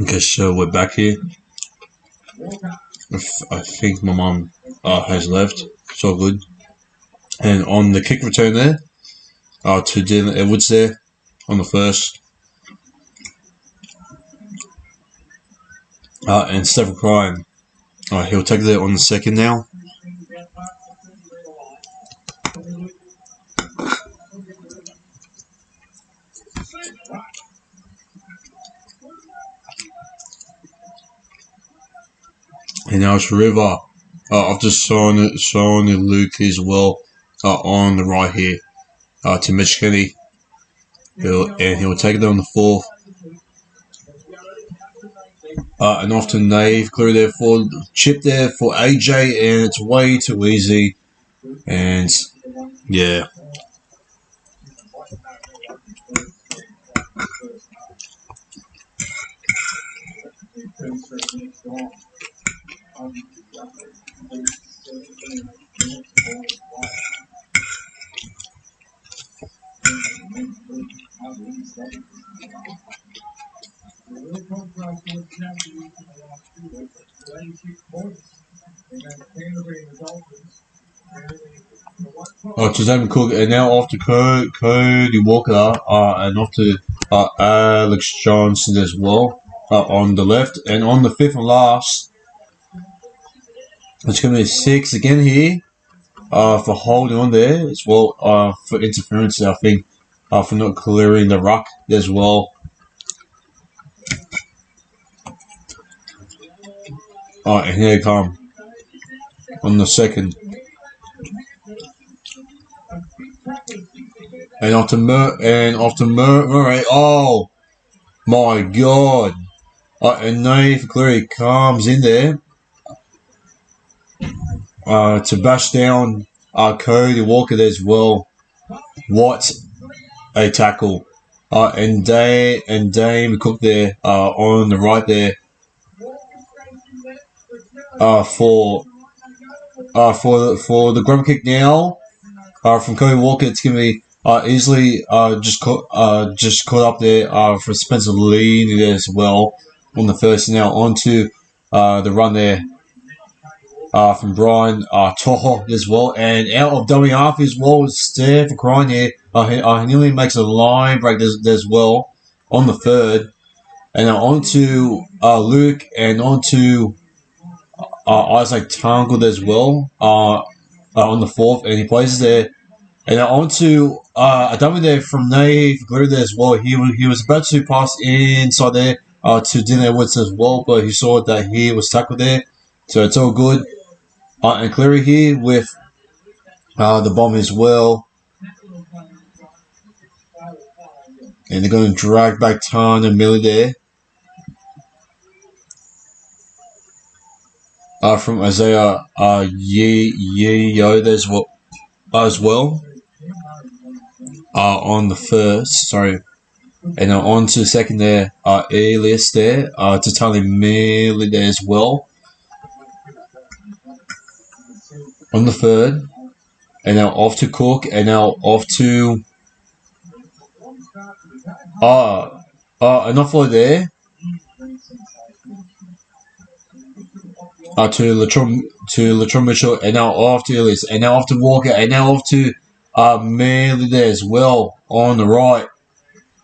Okay, so we're back here. I think my mum has left. It's all good. And on the kick return there, to Dylan Edwards there on the first. And Stephen Crime. He'll take that on the second now. And now it's River. I've just shown Luke as well on the right here to Mitch Kenny. He'll take it on the fourth. And off to Nave, clear there for chip there for AJ, and it's way too easy. And yeah. To David Cook, and now off to Cody Walker, and off to Alex Johnson as well on the left, and on the fifth and last, it's going to be 6 again here for holding on there as well, for interference, I think, for not clearing the ruck as well. And here they come on the second. And off to Murray. Oh my God! And Nate Cleary comes in there to bash down Cody Walker there as well. What a tackle! And Dame Cook there on the right there for the grub kick now from Cody Walker. It's gonna be easily just caught up there for Spencer Lee there as well on the first. Now onto the run there from Brian Toho as well, and out of dummy half as well. Stare for crying here. He nearly makes a line break as well on the third. and then on to Luke, and on to Isaac Tangled as well on the 4th, and he plays there. And then on to a dummy there from Nave Glue there as well. He was about to pass inside there to Dean Edwards as well, but he saw that he was tackled there, so it's all good. And Cleary here with the bomb as well. And they're going to drag back Tan and Millie there. From Isaiah Yeo there as well. On the 1st, sorry. And then on to the 2nd there, Elias there, to Tally Millie there as well. On the 3rd, and now off to Cook, and now off to enough for there. To Latrell Mitchell, and now off to Ellis, and now off to Walker, and now off to Manley there as well on the right,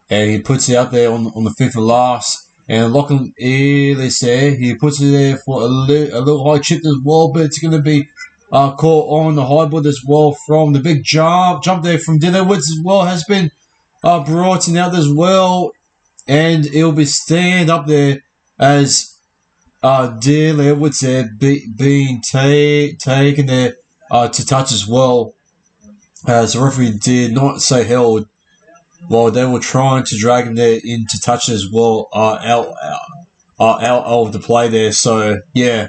and he puts it out there on the 5th and last, and Lachlan Ellis there, he puts it there for a little high chip as well, but it's going to be caught on the high board as well from the big jump there from Dylan Woods as well, has been brought in out as well, and it'll be stand up there as Dylan Edwards there being taken there to touch as well, as the referee did not say held while they were trying to drag him there into touch as well out of the play there. So yeah,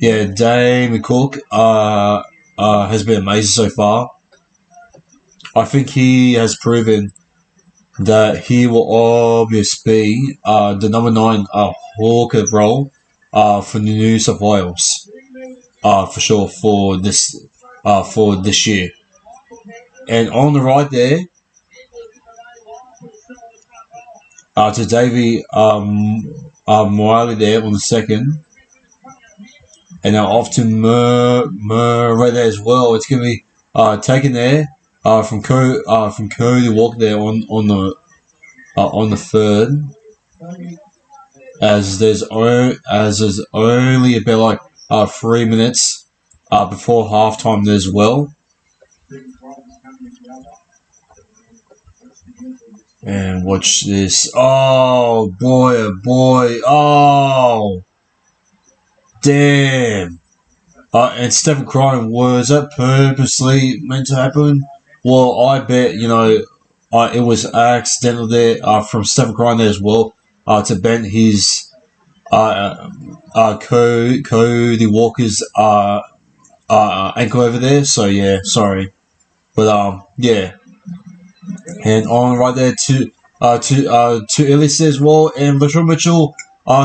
Damien Cook has been amazing so far. I think he has proven that he will obviously be the number 9 hawker role for the New South Wales for sure for this year. And on the right there, to Davey Miley there on the 2nd, and now off to Murray there as well. It's going to be taken there from Cody Walker there on the 3rd, as there's only about like 3 minutes before halftime there as well. And watch this. Oh boy, oh damn. And Stephen crying, was that purposely meant to happen? Well, I bet, it was accidental there from Stephen crying there as well to bend his Cody Walker's ankle over there. So yeah, sorry. But yeah. And on right there to Ellis as well, and Latrell Mitchell,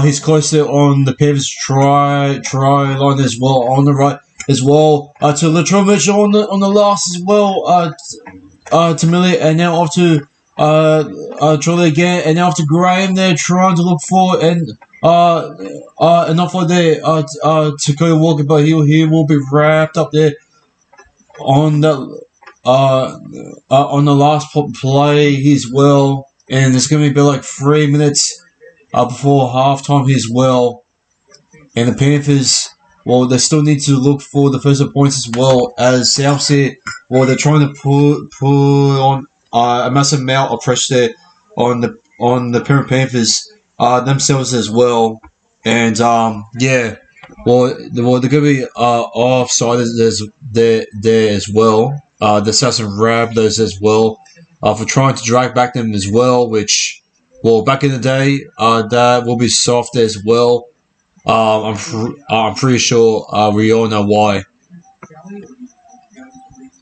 he's close there on the Panthers try line as well on the right as well. To Latrell Mitchell on the last as well. To Millie, and now off to Charlie again, and now off to Graham there trying to look for and enough for there to Cody Walker, but he will be wrapped up there on the last play as well, and it's going to be like 3 minutes before halftime as well. And the Panthers, well, they still need to look for the first points as well, as South here. Well, they're trying to put on a massive amount of pressure there on the Penrith Panthers themselves as well. And yeah, well, they're going to be offside there as well. The South and Rabbitohs as well for trying to drag back them as well, which, well, back in the day, that will be soft as well. I'm pretty sure we all know why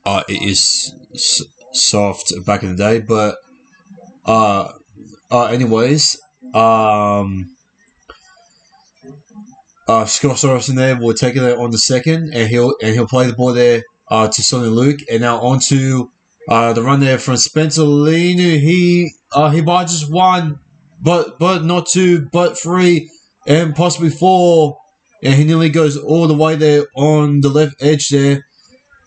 it is soft back in the day. But anyways, Scott Sorensen there will take it on the 2nd, and he'll play the ball there to Sonny Luke, and now on to the run there from Spencer Linu. He buys just 1, but not 2, but 3, and possibly 4, and he nearly goes all the way there on the left edge there,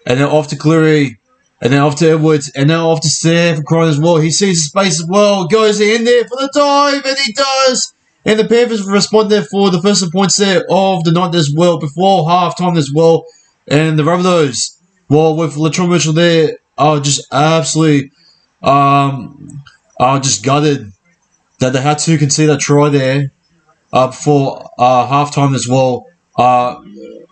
and then off to Cleary, And then after Edwards, and now after Steph Cron as well. He sees the space as well, goes in there for the dive, and he does. And the Panthers respond there for the first points there of the night as well, before halftime as well. And the Rabbitohs, well, with Latrell Mitchell there, are just absolutely are just gutted that they had to concede a try there before halftime as well.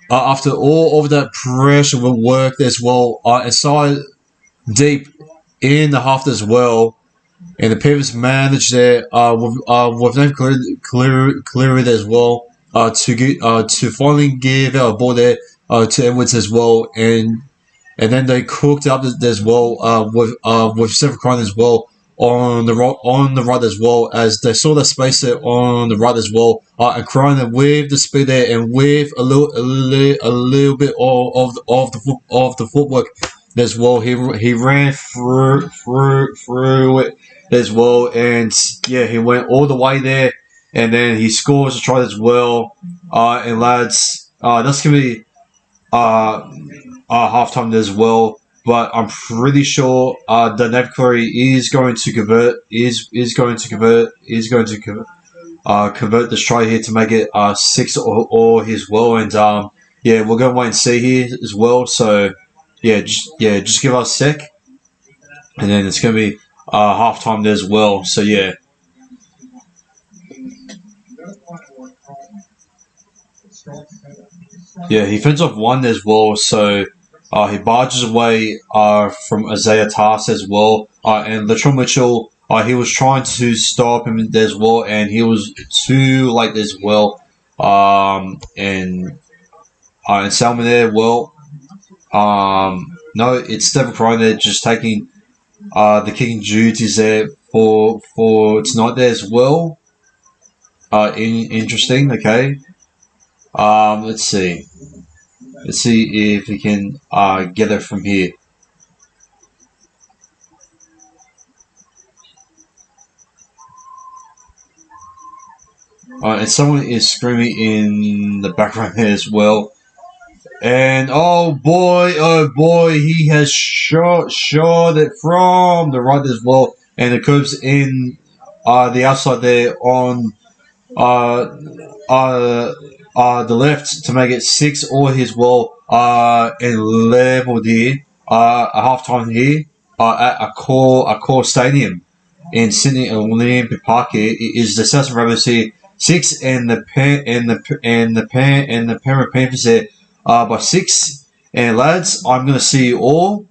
After all of that pressure worked as well, inside deep in the half as well, and the Panthers managed there with them clear it as well to finally give out a ball there to Edwards as well, and then they cooked up as well with Steph Cron as well on the right as well, as they saw the space there on the right as well, and Cron with the speed there and with a little bit of the footwork as well. He ran through it as well, and yeah, he went all the way there, and then he scores a try as well. And lads, that's gonna be uh, halftime as well. But I'm pretty sure the Navcurry is going to convert. Convert this try here to make it 6 or as well. And yeah, we're gonna wait and see here as well. So just give us a sec, and then it's gonna be halftime there as well. So yeah. Yeah, he fends off one as well, so he barges away from Isaiah Tass as well. And Latrell Mitchell, he was trying to stop him as well, and he was too late as well. And Salmon there, well, no, it's Stephen Crone there just taking the kicking duties there for tonight there as well. Interesting, okay. Let's see. Let's see if we can get it from here. And someone is screaming in the background there as well. And oh boy, he has shot it from the right as well. And it curves in the outside there on uh, the left to make it 6 or his well and level here a half time here at a core stadium in Sydney Olympic Park here is the South Rabbits here 6 and the Penrith Panthers there by 6. And lads, I'm gonna see you all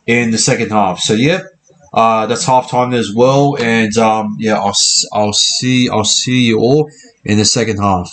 in the second half. So yeah, that's half time as well, and yeah, I'll see you all in the second half.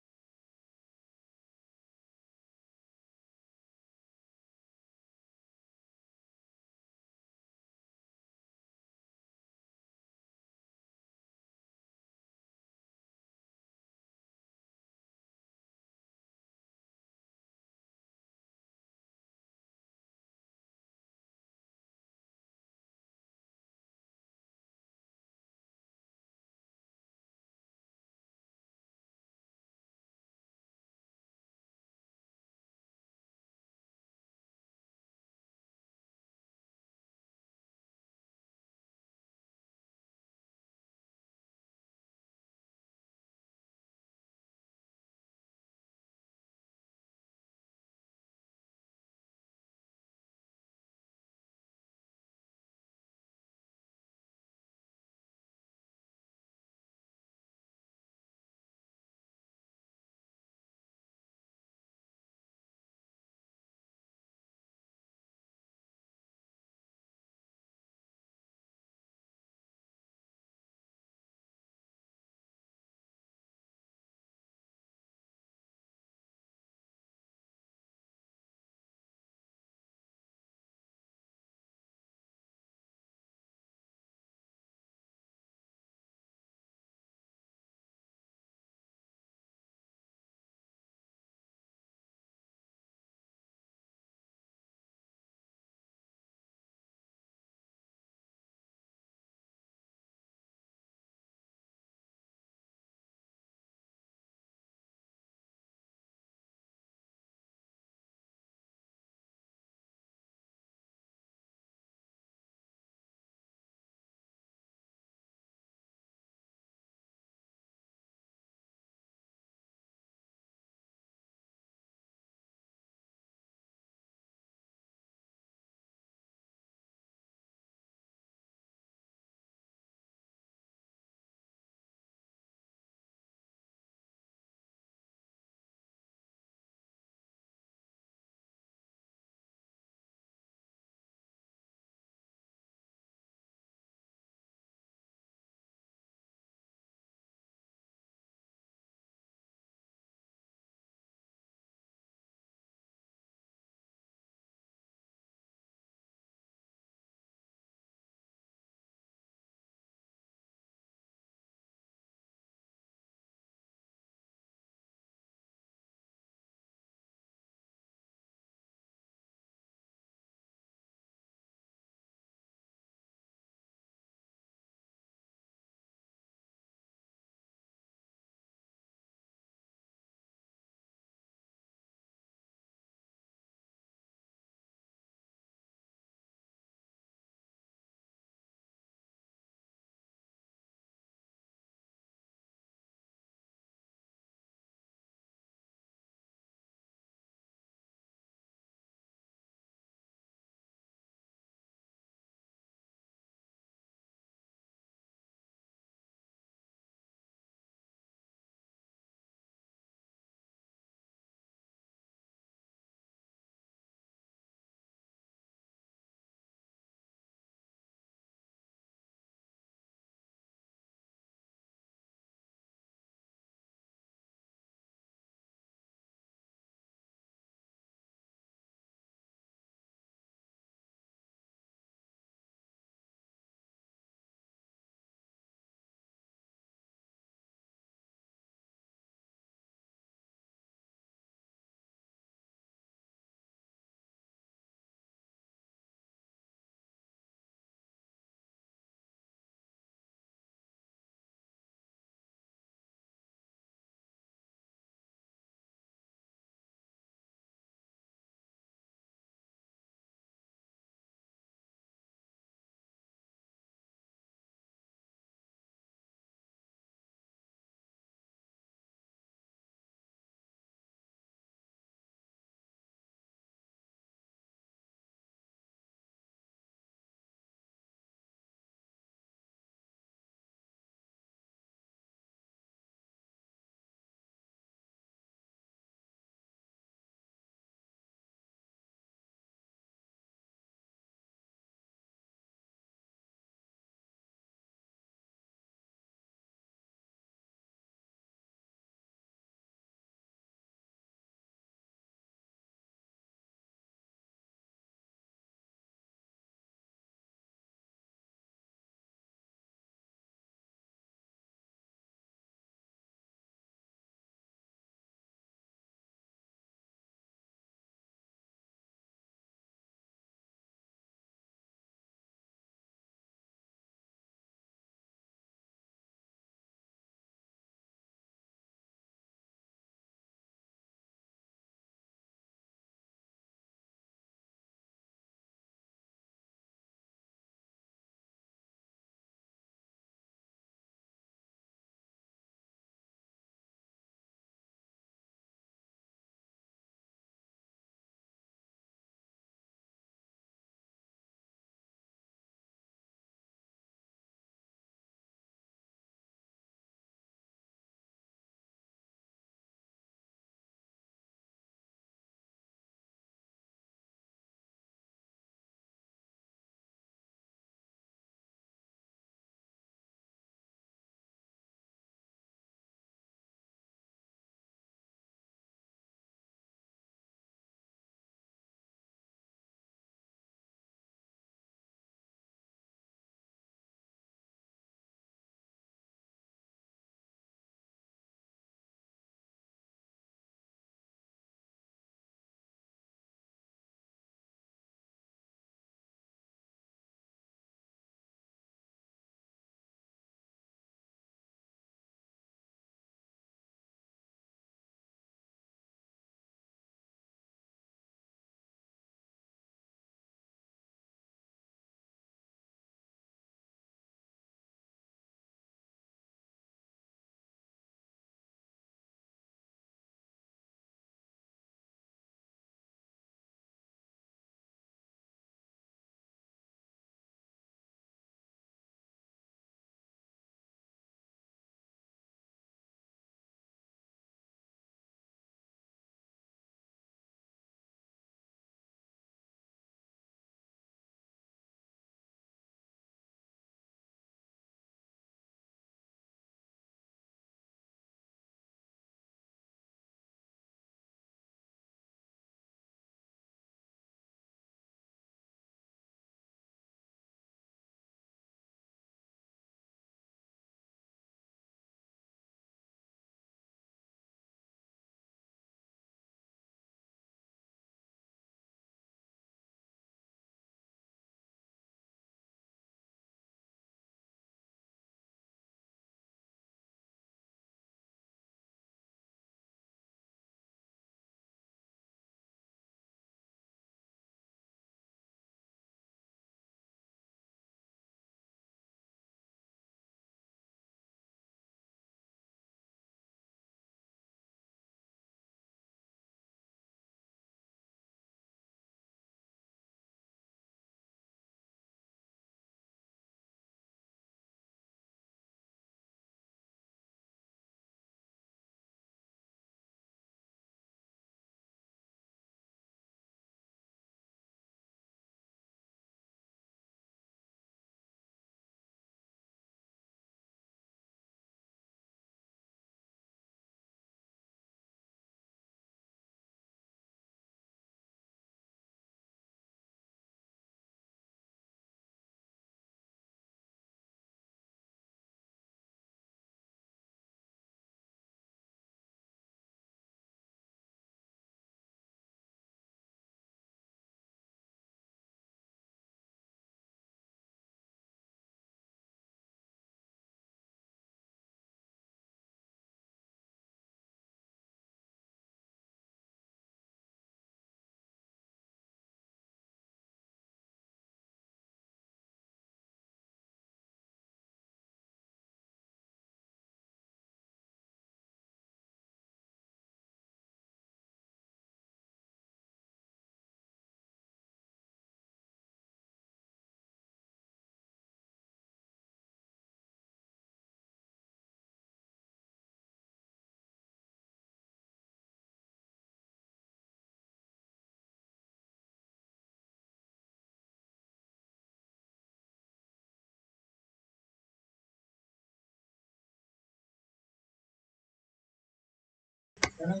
And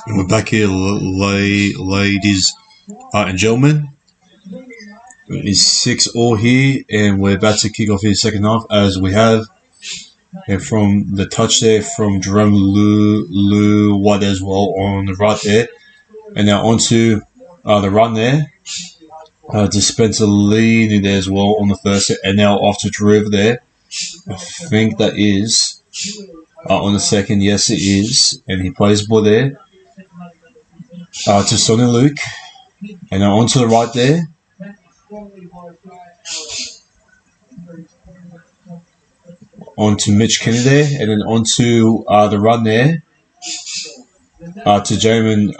we're back here, ladies and gentlemen. It's 6-all here, and we're about to kick off the second half as we have. And from the touch there from Jerome Lou White as well on the right there. And now onto the run there. To Spencer Lee there as well on the first set. And now off to Drew there. I think that is on the second. Yes, it is. And he plays ball there. To Sonny Luke. And now onto the right there. On to Mitch Kenny there, and then on to the run there to Jamin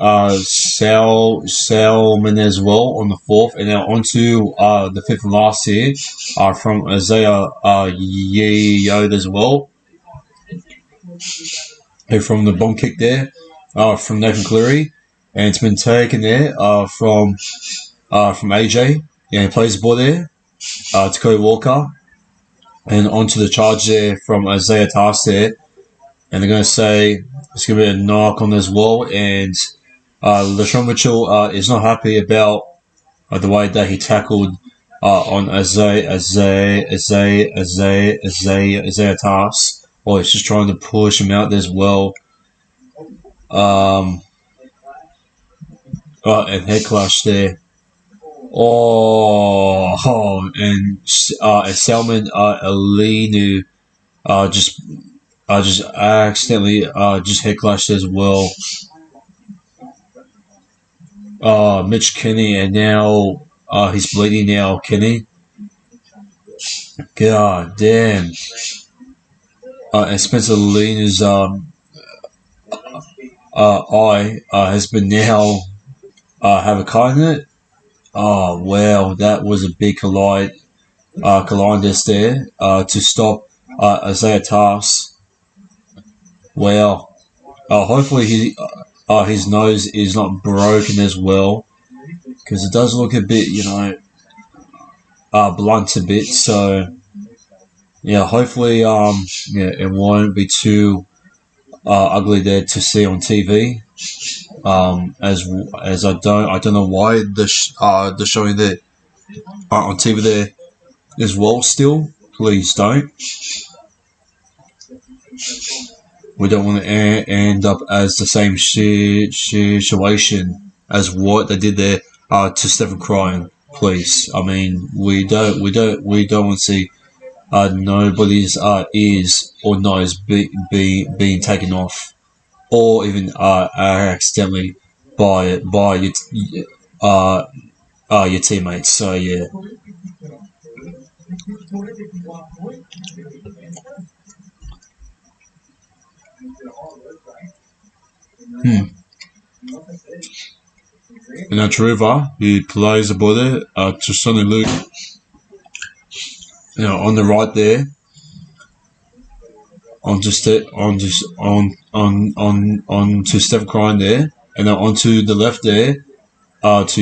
Salman as well on the fourth, and now on to the fifth and last here from Isaiah Yode as well. And from the bomb kick there from Nathan Cleary, and it's been taken there from AJ. Yeah, he plays the ball there to Cody Walker. And onto the charge there from Isaiah Tass there. And they're going to say it's going to be a knock on as well. And LaShawn Mitchell is not happy about the way that he tackled on Isaiah Tass. Or he's just trying to push him out there as well. And head clash there. And Salman Alinu just accidentally just head clashed as well. Mitch Kenny, and now he's bleeding now, Kenny. God damn. And Spencer Alinu's eye has been now have a cut in it. Oh, wow, that was a big collidus there to stop Isaiah Tass. Wow. Hopefully his nose is not broken as well, because it does look a bit, blunt a bit. So, yeah, hopefully it won't be too ugly there to see on TV. As I don't know why they're showing that on TV there as well. Still, please don't. We don't want to end up as the same situation as what they did there to Stephen Cryan. Please, I mean, we don't want to see nobody's ears or nose being taken off, or even accidentally by your teammates. So yeah. And now Trevor, he plays the ball there to Sonny Luke. On the right there. On to Stephen Cryan there, and then onto the left there to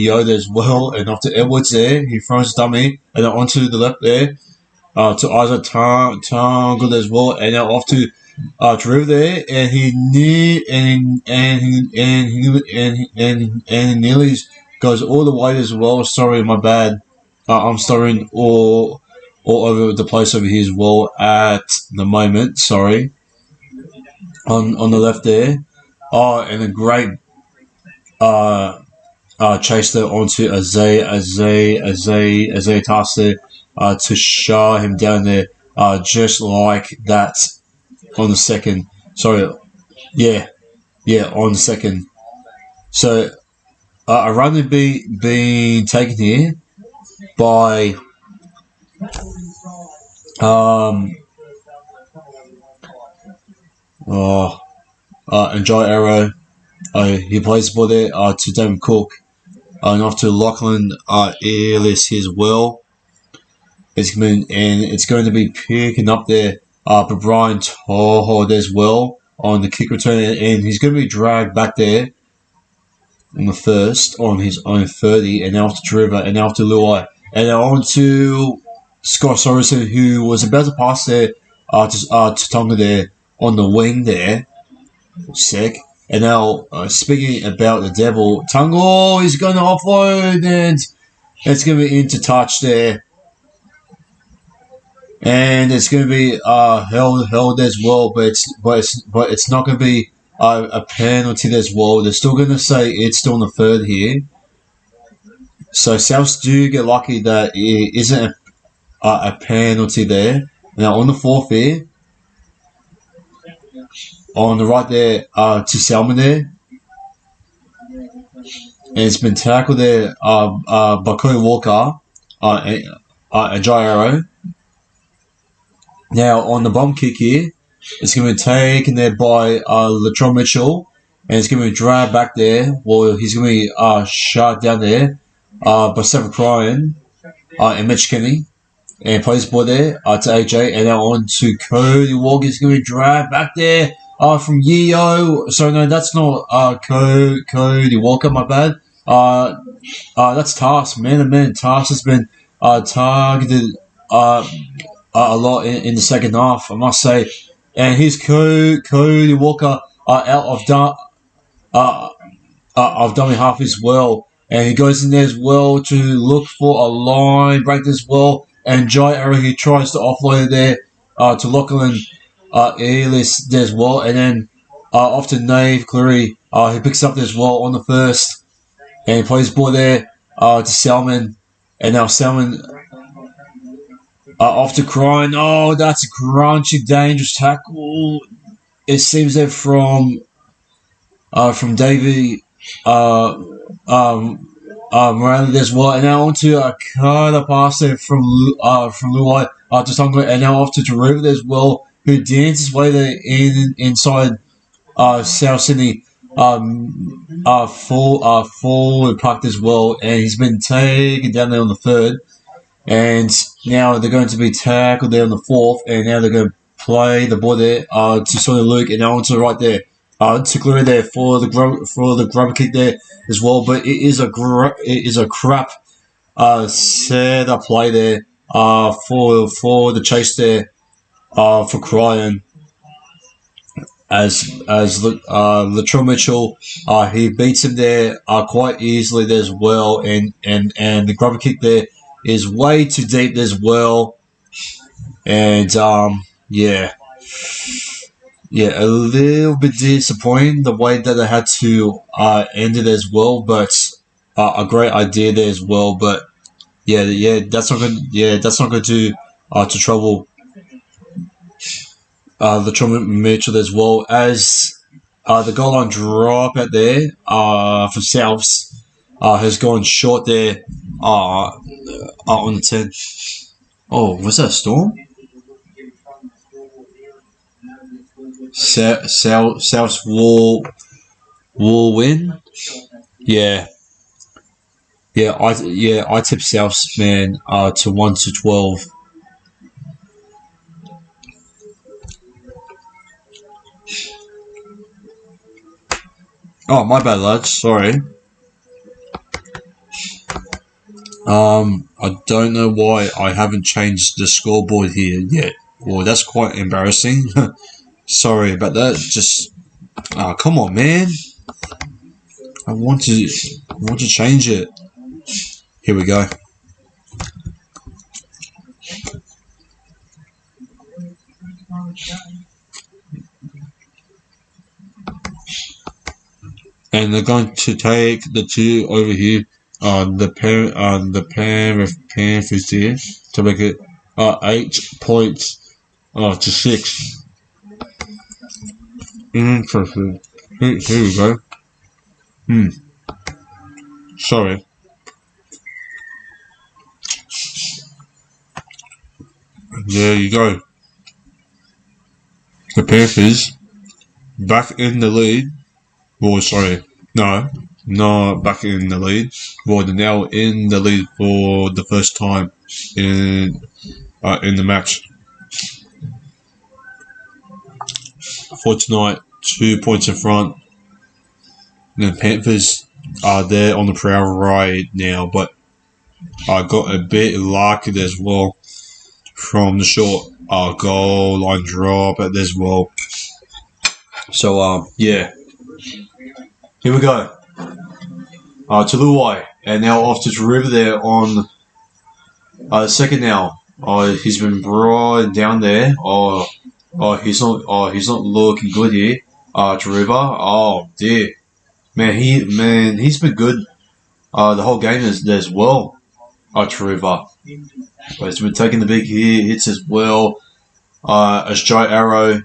Yoda as well, and off to Edwards there. He throws dummy, and then onto the left there to Isaac Tangle as well, and now off to Drew there, and he nearly goes all the way as well. Sorry, my bad. I'm starting all over the place over here as well at the moment. Sorry. On the left there. And a great chase there onto Isaiah Tass there to show him down there just like that on the second. Sorry. Yeah, on the second. So a run had been taken here by and Joe Arrow. He plays the ball there to David Cook, and off to Lachlan Earless as well. It's going to be picking up there for Brian Todd as well on the kick return, and he's going to be dragged back there on the first on his own 30, and now to Trevor, and now to Luai, and now on to Scott Sorensen, who was about to pass there to Tonga there on the wing there. Sick. And now, speaking about the Devil, Tonga is going to offload, and it's going to be into touch there. And it's going to be held as well, but it's not going to be a penalty as well. They're still going to say it's still on the third here. So Souths do get lucky that it isn't a penalty there. Now on the fourth here, on the right there to Salmon there, and it's been tackled there by Cody Walker and Jai Arrow. Now on the bomb kick here, it's going to be taken there by Latrell Mitchell, and it's going to be dragged back there. Well, he's going to be shot down there by Stephen Cryan and Mitch Kenny. And plays ball there to AJ, and now on to Cody Walker. He's going to be dragged back there from Yeo. So no, that's not Cody Walker, my bad. That's Task, man. Task has been targeted a lot in the second half, I must say. And here's Cody Walker out of dummy half as well. And he goes in there as well to look for a line break as well. And Jai Arrow, he tries to offload it there to Lachlan Ellis there as well. And then off to Nave Cleary, he picks up as well on the first. And he plays ball there to Salmon. And now Salmon off to Cryan. Oh, that's a crunchy, dangerous tackle. It seems that from Davey Miranda as well. And now onto a cut pass there from Luai to Tonga. And now off to Taruva as well, who dances his way there inside South Sydney forward parked as well. And he's been taken down there on the third. And now they're going to be tackled there on the fourth, and now they're going to play the ball there to Sonny Luke, and now onto right there to Cleary there for the grubber kick there as well. But it is a crap set up play there for the chase there for Cryan. As Latrell Mitchell, he beats him there quite easily there as well, and the grubber kick there is way too deep as well. And a little bit disappointing the way that they had to end it as well, but a great idea there as well. But that's not going to trouble the Mitchell as well, as the goal line drop out there for Souths has gone short there on the 10. Oh, was that a storm? Souths will win. I tip Souths, man, to 1-12. Oh, my bad, lads. Sorry. I don't know why I haven't changed the scoreboard here yet. Well, that's quite embarrassing. Sorry about that. Just, come on, man. I want to change it. Here we go. And they're going to take the two over here. The Penrith Panthers here to make it 8 points to 6. Interesting. Here we go. Sorry. There you go. The Panthers back in the lead. Oh, sorry. No, not back in the lead. Well, they're now in the lead for the first time in the match. For tonight, 2 points in front. The Panthers are there on the prowl right now, but I got a bit lucky as well. from the short goal line drop as well. So yeah, here we go. To Luai, and now off to River there on the second now. He's been brought down there. He's not looking good here. River. Oh dear, he's been good. The whole game as well. River. But he's been taking the big hits as well. As Joe Arrow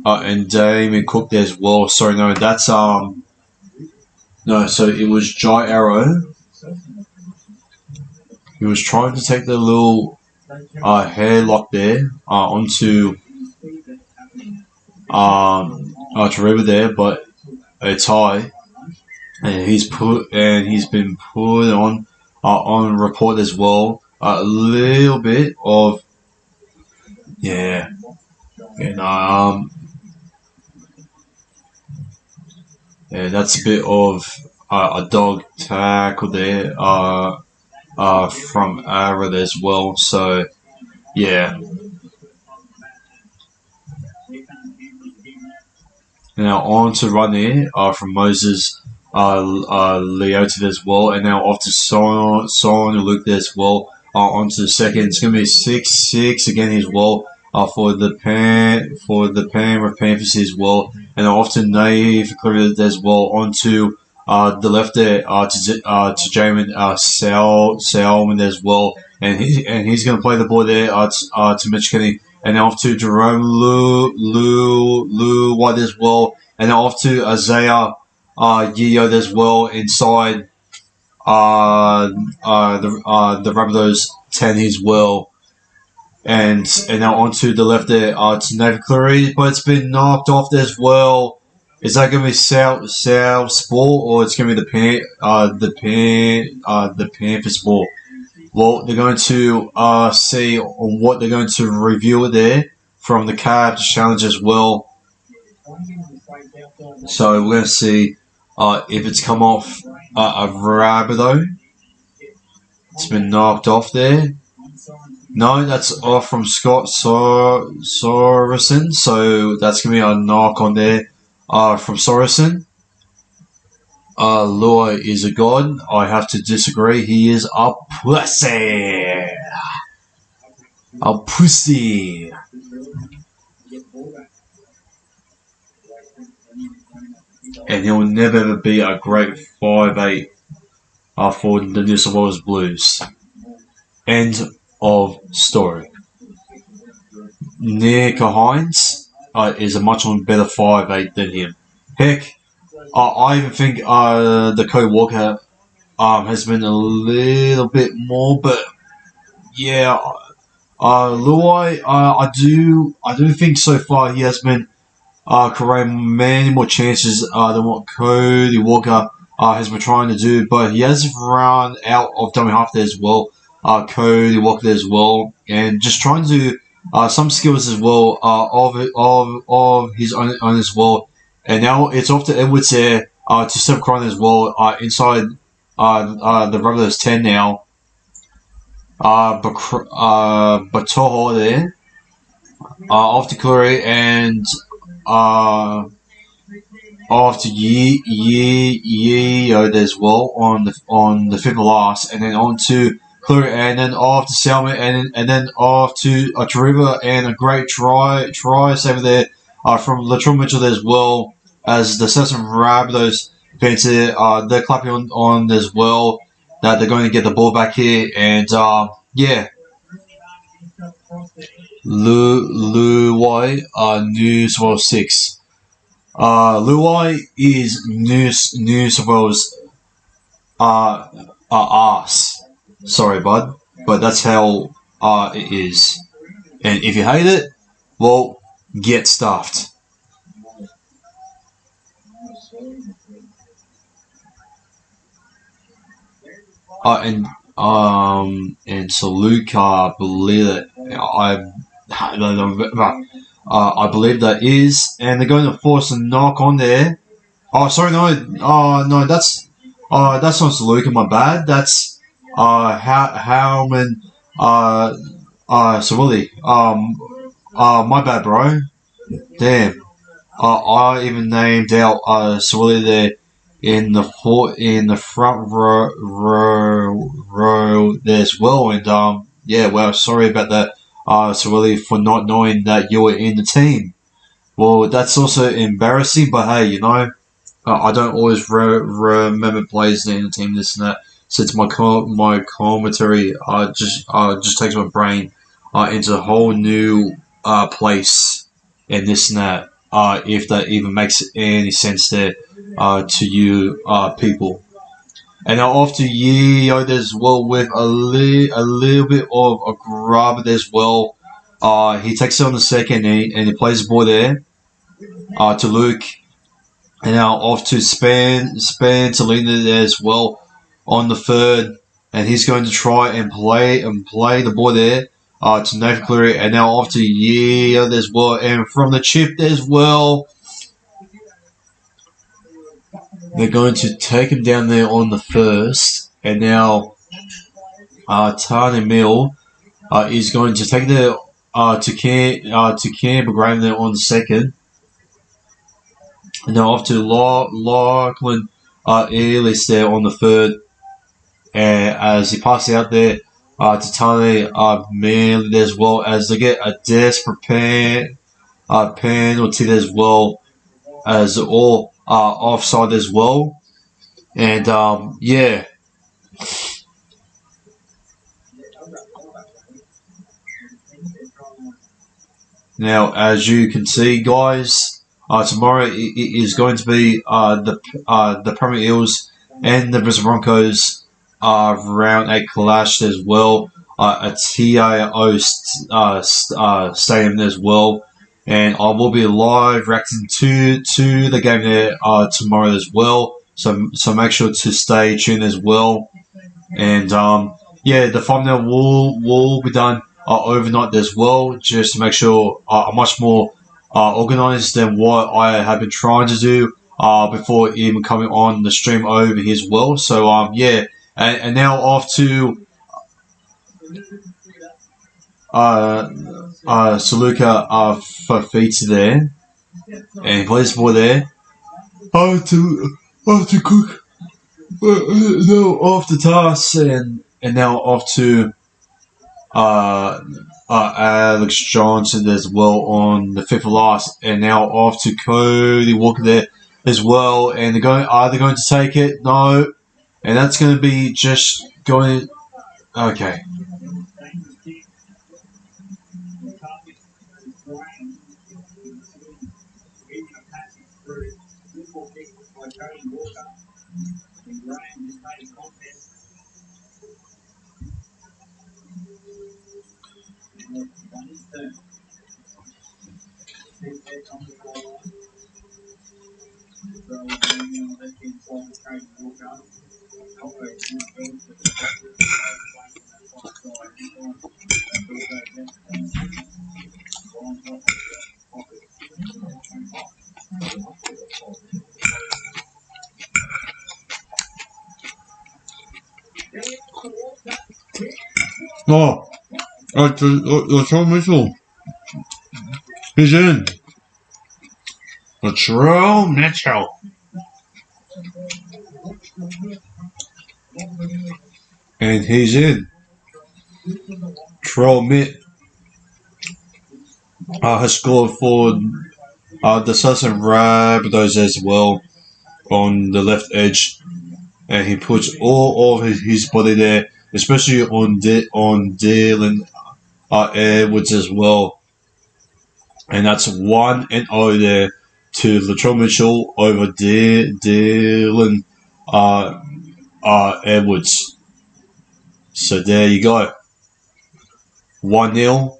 and Damien Cook there as well. Sorry, no, that's no. So it was Jai Arrow. He was trying to take the little hairlock there onto River there, but it's high, and he's been put on report as well. A little bit of and that's a bit of a dog tackle there from Ara as well. So yeah. Now on to run here from Moses Leota as well, and now off to Son Luke there as well. Onto the second, it's going to be 6-6 again as well for the Penrith Panthers as well, and off to Nave as well. Onto the left there to Jamin Salmon as well, and he's going to play the ball there to Mitch Kenny. And off to Jerome Lou White as well. And off to Isaiah Yeo as well inside the Rabbitohs 10 as well. And now onto the left there to Nathan Cleary, but it's been knocked off as well. Is that going to be South Sport, or it's going to be the Panthers ball? Well, they're going to see what they're going to review it there from the Cavs challenge as well. So we're going to see if it's come off a Rabbitoh. It's been knocked off there. No, that's off from Scott Sorensen. So that's going to be a knock on there from Sorensen. Lua is a god. I have to disagree. He is a pussy. A pussy. And he'll never ever be a great 5'8" for the New South Wales Blues. End of story. Nick Hines is a much better 5'8" than him. Heck, I even think the Cody Walker has been a little bit more, but yeah, Luai, I do think so far he has been creating many more chances than what Cody Walker has been trying to do, but he has run out of dummy half there as well. Cody Walker there as well, and just trying to do some skills as well of his own as well. And now it's off to Edwards there to Steph Cron as well inside the Rabbitohs 10 now. Batoho there off to Cleary and off to Yeo there as well on the fifth last, and then on to Cleary, and then off to Salmon, and then off to River, and a great try saver there from Latrell Mitchell there as well, as the Southern Rabbitohs fans there, they're clapping on as well that they're going to get the ball back here, and yeah. Luai, New South Wales 6. Luai is New South Wales arse. Sorry, bud, but that's how it is. And if you hate it, well, get stuffed. And so Luca, I believe that I believe that is, and they're going to force a knock on there. Oh, sorry, no, no, that's not Luca, my bad. That's Howman So Willie, my bad, bro. Damn. I even named out Swilly there in the front row there as well. And yeah, well, sorry about that, Swilly, for not knowing that you were in the team. Well, that's also embarrassing, but hey, I don't always remember players in the team, this and that. Since my commentary just takes my brain into a whole new place and this and that. If that even makes any sense there to you people. And now off to Yeo as well with a little bit of a grub as well. He takes it on the second and he plays the ball there to Luke. And now off to Span to lead it as well on the third. And he's going to try and play the ball there to Nathan Cleary. And now off to Yeo as well. And from the chip as well. They're going to take him down there on the first. And now Tane Mill is going to take it to Canberra Graham there on the second. And now off to Lachlan Ellis there on the third. As he passes out there to Tane Mill as well, as they get a desperate penalty as well, as all offside as well. And yeah. Now, as you can see, guys, tomorrow it is going to be the Premier Eels and the Brisbane Broncos round 8 clash as well at TAO Stadium as well. And I will be live reacting to the game there tomorrow as well. So make sure to stay tuned as well. And yeah, the thumbnail will be done overnight as well, just to make sure I'm much more organized than what I have been trying to do before even coming on the stream over here as well. So yeah, and now off to Saluka Fafita there, and he plays the ball there. To Cook, now off to Tass, and now off to Alex Johnson as well on the fifth of last, and now off to Cody Walker there as well. And are they going to take it? No, and that's going to be just going. Okay. Oh, Latrell Mitchell. He's in. Latrell Mitchell. And he's in. Latrell Mitt has scored for the Southern Rabbitohs as well on the left edge. And he puts all of his body there, especially on Dylan Edwards as well. And that's 1-0 there to Latrell Mitchell over Dylan Edwards. So there you go. 1-0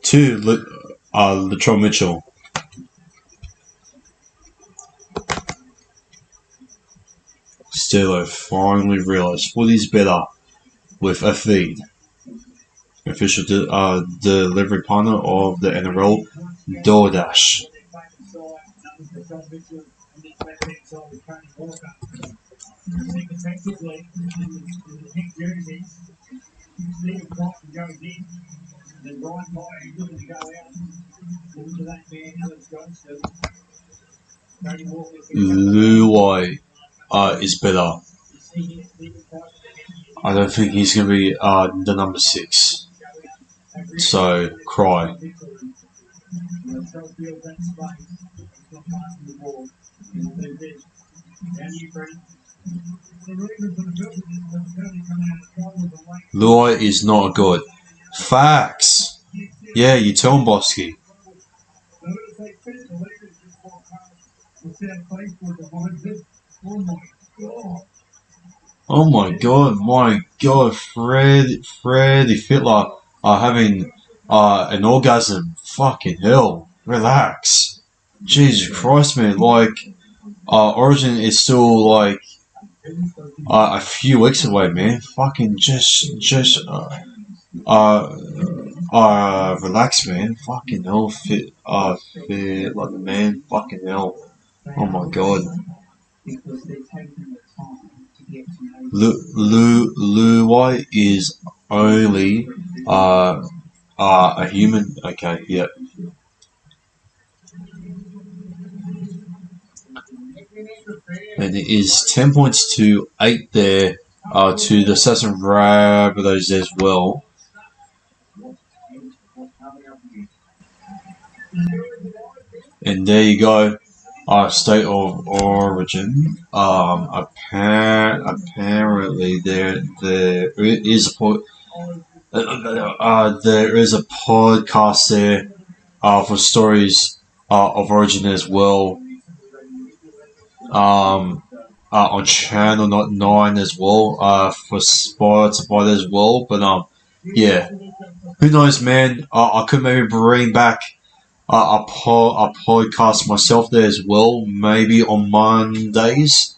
to Latrell Mitchell. Still, I finally realised footy's better with a feed. Official delivery partner of the NRL, DoorDash. Luai is better. I don't think he's going to be the number 6. So, cry. Luai is not good. Facts. Yeah, you tell him, Bosky. Oh my god, Freddy Fitler having an orgasm. Fucking hell. Relax. Jesus Christ, man. Origin is still a few weeks away, man. Fucking relax, man. Fucking hell, fit like the man. Fucking hell. Oh my god. Luai is only a human. Okay, yeah. And it is 10 points to 8 there to the Saturn Rabbitohs as well. And there you go. State of origin. Apparently there is a podcast there for stories of origin as well. On channel 9 as well. For Spotify as well. But yeah. Who knows, man? I could maybe bring back a podcast myself there as well, maybe on Mondays.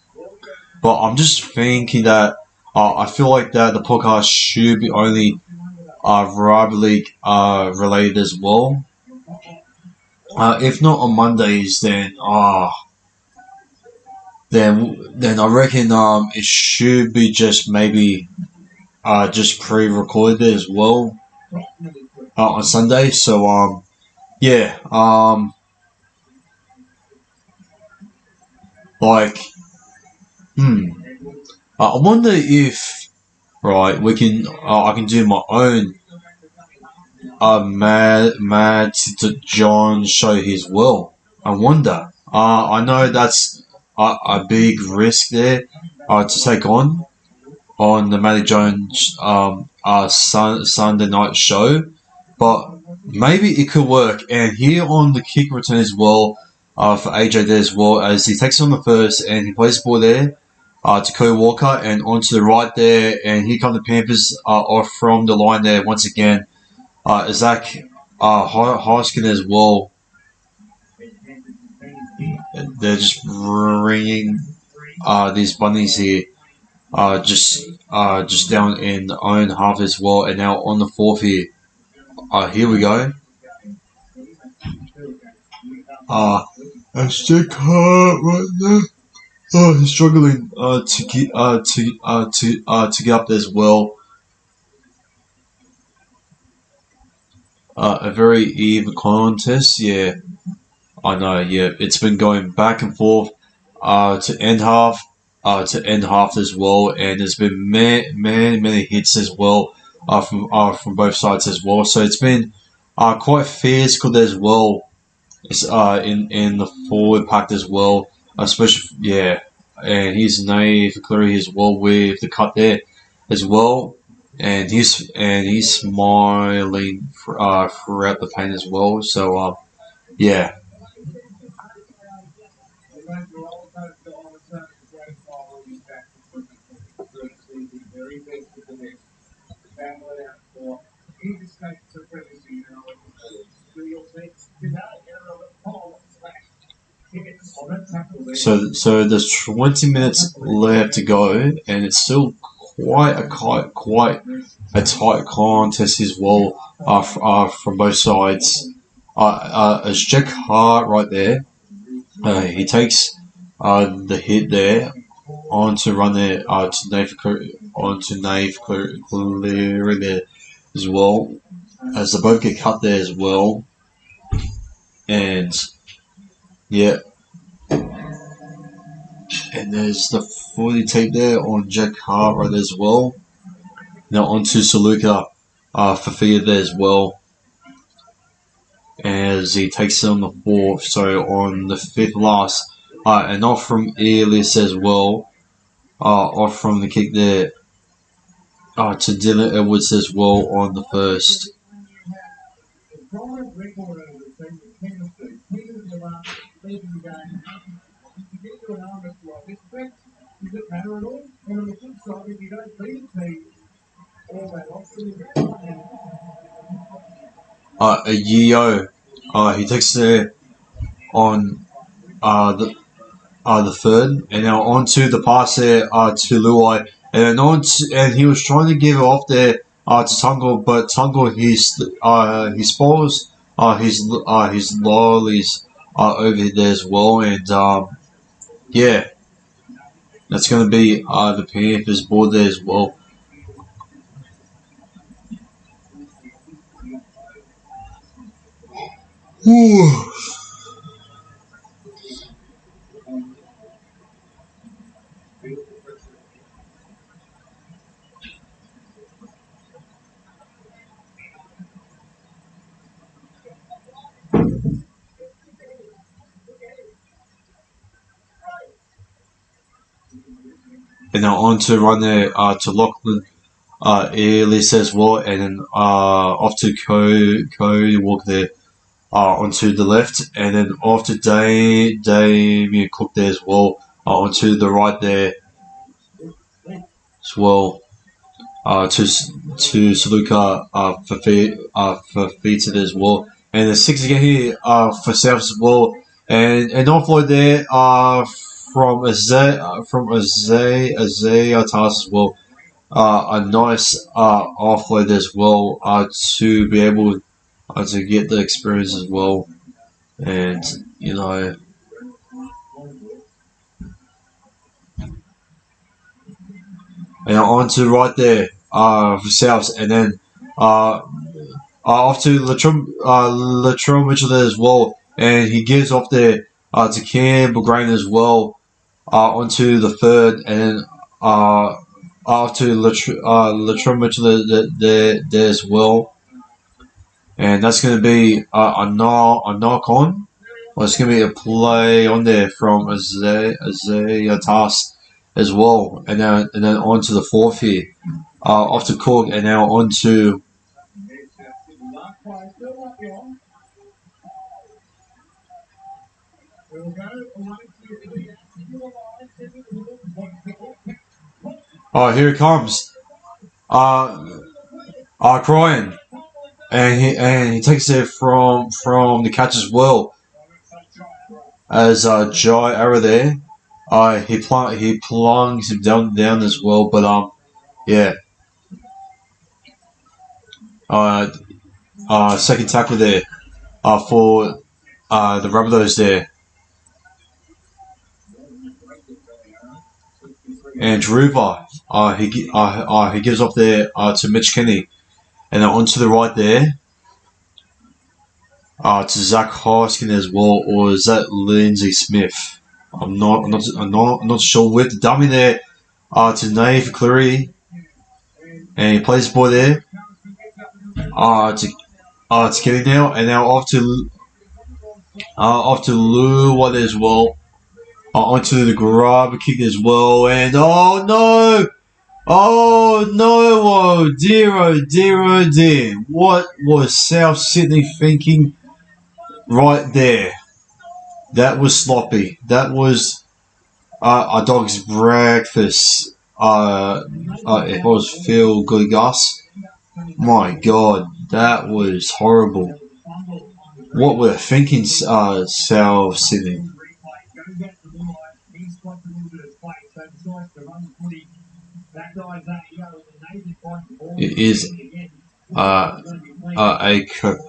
But I'm just thinking that I feel like that the podcast should be only rugby league related as well. If not on Mondays, then I reckon it should be just maybe just pre-recorded as well on Sunday. So yeah, I wonder if we can I can do my own Mad to John show as well. I wonder. I know that's a big risk there to take on the Matty Jones Sunday night show, but maybe it could work. And here on the kick return as well for AJ there as well, as he takes it on the first and he plays the ball there to Cody Walker and onto the right there, and here come the Panthers off from the line there once again. Zach Hoskin as well. They're just bringing these bunnies here, just down in the own half as well, and now on the fourth here. Here we go. That's Jack Hart right there. He's struggling to get up there as well. A very even contest, yeah. I know, yeah. It's been going back and forth to end half as well, and there's been many hits as well from both sides as well. So it's been quite physical as well. It's in the forward pack as well, especially and here's Nave Cleary as well with the cut there as well, and he's smiling throughout the paint as well. So yeah. So there's 20 minutes left to go, and it's still quite a tight contest as well from both sides. As Jack Hart right there, he takes the hit there on to run there to Nave Cleary there as well. as the boat get cut there as well. And yeah, and there's the 40 tape there on Jack Cartwright as well. Now on to Saluka Fafita there as well, as he takes it on the 4th. So on the 5th last, and off from Earless as well. Off from the kick there to Dylan Edwards as well on the 1st. A Yeo, he takes it on the 3rd, and now on to the pass there to Luai, and then and he was trying to give it off there to Tungle, but Tungle he spoils his lollies over there as well, and yeah, that's going to be the Panthers board there as well. Whew. And now on to run there to Lachlan Ellis as well, and then off to Cody Walk there onto the left, and then off to Damien Cook there as well onto the right there as well. To Saluka for Fafita as well, and the 6 again here for South as well, and an offload there from Isaiah Tass as well. A nice offload as well to be able to get the experience as well, and you know. And on to right there for Souths, and then off to Latrell Mitchell there as well, and he gives off there to Campbell Grain as well onto the 3rd, and then off to Latrell Mitchell there as well, and that's going to be a knock on. Well, it's going to be a play on there from Isaiah Tass as well, and then on to the 4th here, off to Cook, and now on to here it comes, Cryan, and he takes it from the catch as well, as Jai Arrow there. He plungs him down as well, but yeah. Second tackle there for the Rabbitohs there, and Drupa he gives off there to Mitch Kenny, and then onto the right there to Zach Hoskin as well, or is that Lindsay Smith? I'm not sure. With the dummy there to Nave Cleary, and he plays the ball there to Kenny now, and now off to Lou as well, onto the grab kick as well, and oh dear, what was South Sydney thinking right there? That was sloppy. That was a dog's breakfast. It was Phil Good Gus. My God, that was horrible. What were thinking, South Sydney? It is I can't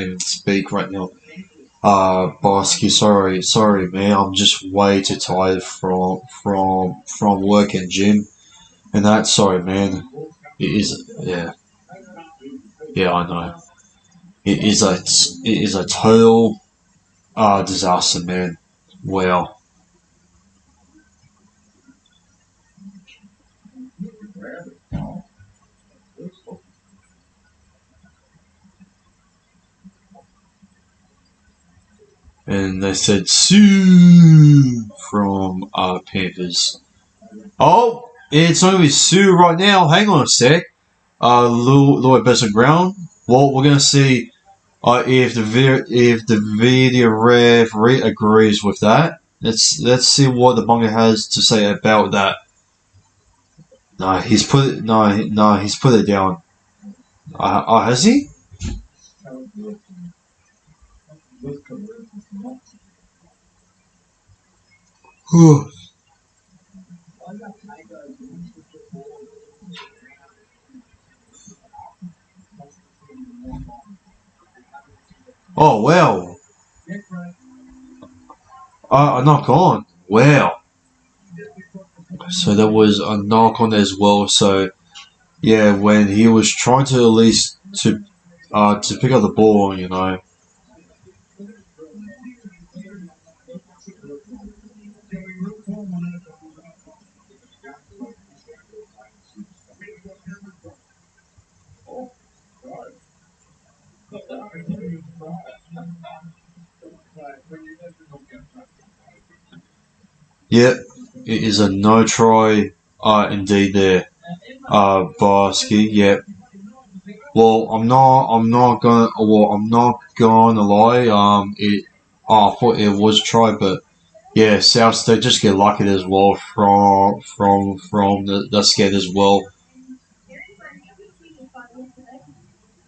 even speak right now. Bosky, sorry, man. I'm just way too tired from work and gym and that. Sorry, man. It is, yeah, I know. It is a total disaster, man. Wow. And they said Sue from Panthers. Oh, it's only Sue right now. Hang on a sec. Little bit of ground. Well, we're gonna see if the video referee agrees with that. Let's see what the bunker has to say about that. No, he's put it down. Has he? Oh well. A knock on. Wow. So there was a knock on as well. So yeah, when he was trying to at least to pick up the ball, you know. Yep, it is a no try. Indeed there. Barsky. Yep. Well, I'm not gonna lie. I thought it was a try, but yeah, South State just get lucky as well from the skate as well.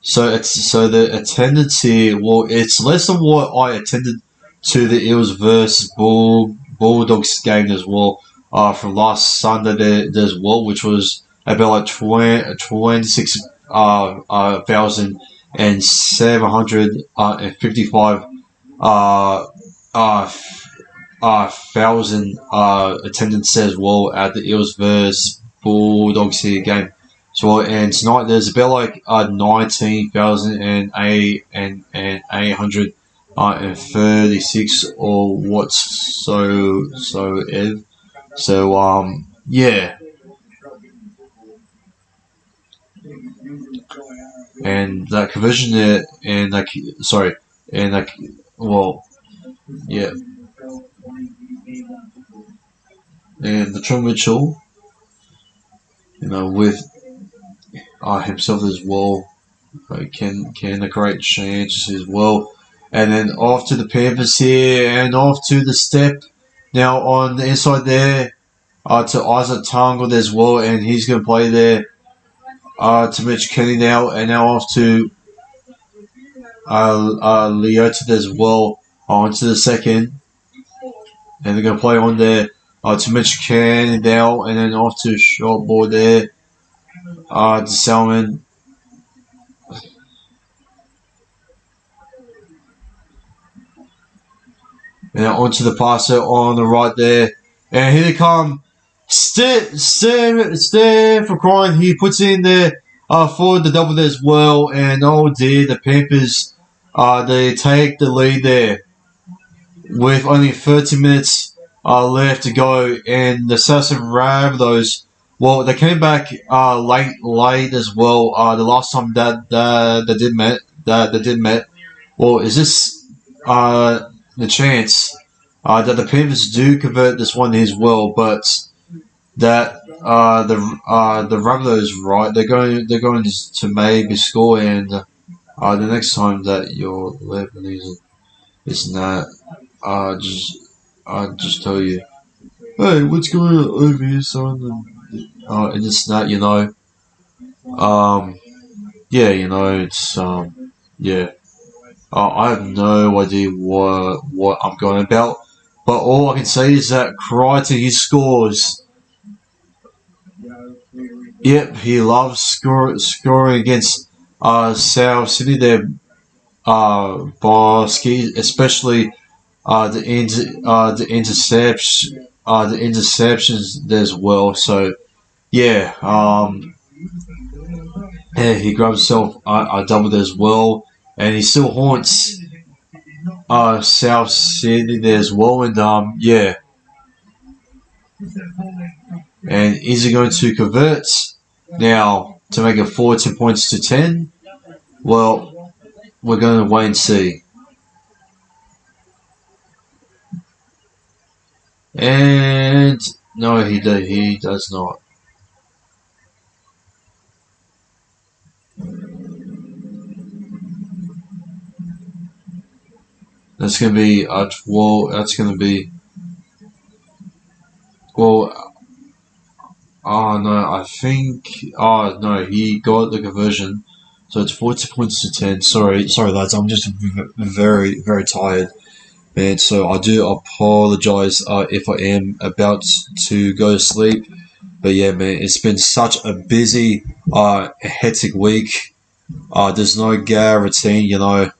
So the attendance here, well, it's less than what I attended to the Eels versus Bulldogs game as well. From last Sunday there as well, which was about like 26 thousand and 755 uh, uh, thousand attendance as well at the Eels versus Bulldogs here game. So and tonight there's about like 19,000 and 800 and 36 or what's so Ev. So yeah, and that conversion there and like sorry and like well yeah and the Trump Mitchell, you know, with himself as well. Can a great chance as well. And then off to the Panthers here and off to the step. Now on the inside there to Isaac Tangle as well, and he's going to play there to Mitch Kenny now, and now off to Leota as well onto the second. And they're going to play on there to Mitch Kenny now, and then off to short ball there to Salmon. And onto the passer on the right there. And here they come. Stand for crying. He puts in there for the double as well. And oh dear, the Panthers, they take the lead there with only 30 minutes left to go. And the South Rabbitohs, well, they came back late as well. The last time that they did met. Well, is this the chance that the Panthers do convert this one as well, but that the Rabbitohs, right, they're going to maybe score, and the next time that your Lebanese is not, just tell you, hey, what's going on over here, son? And it's not, you know, yeah, you know, it's yeah. I have no idea what I'm going about, but all I can say is that Crichton, he scores. Yep, he loves scoring against South Sydney there, Bosky, especially the interceptions as well. So yeah, yeah, he grabbed himself a double there as well, and he still haunts South Sydney there as well. And yeah, and is he going to convert now to make it 14 points to 10? Well, we're going to wait and see. And no, he does not. That's going to be well. That's going to be well. Oh no, I think. Oh no, he got the conversion, so it's 40 points to 10. Sorry, lads. I'm just very, very tired, man. So I do apologize if I am about to go to sleep. But yeah, man, it's been such a busy, hectic week. There's no guarantee, you know.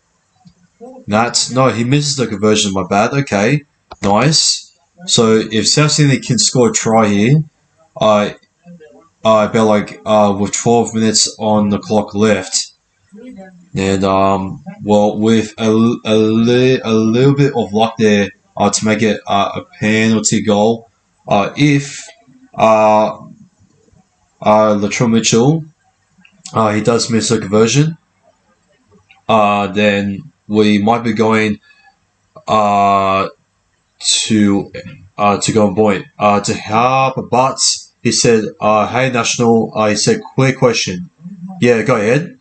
No, he misses the conversion. My bad. Okay, nice. So if South Sydney can score a try here, about like with 12 minutes on the clock left, and well, with a little bit of luck there, to make it a penalty goal, if Latrell Mitchell he does miss a conversion, then we might be going to go on point to Harper Butts. He said, "Hey National," he said, "Quick question." Yeah, go ahead.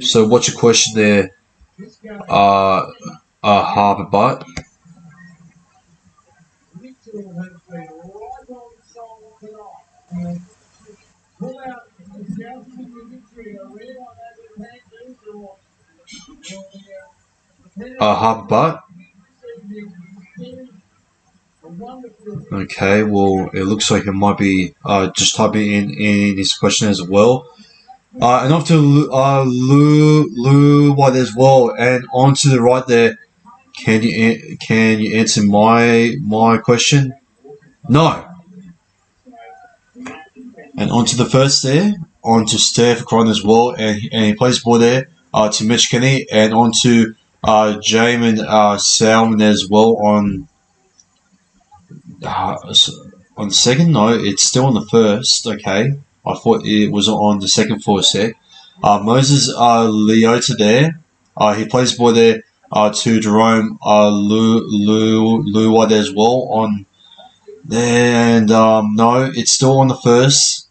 So, what's your question there, Harper Butt? Harper Butt? Okay, well, it looks like it might be just typing in his question as well. And off to Lou White as well, and on to the right there. Can you answer my question? No. And on to the first there, on to Steph Cron as well, and he plays ball there to Mitch Kenny, and on to Jamin Salmon as well on the second. No, it's still on the first. Okay, I thought it was on the second for a sec. Moses Leota there. He plays ball there to Jerome Luai as well on there, and no, it's still on the first.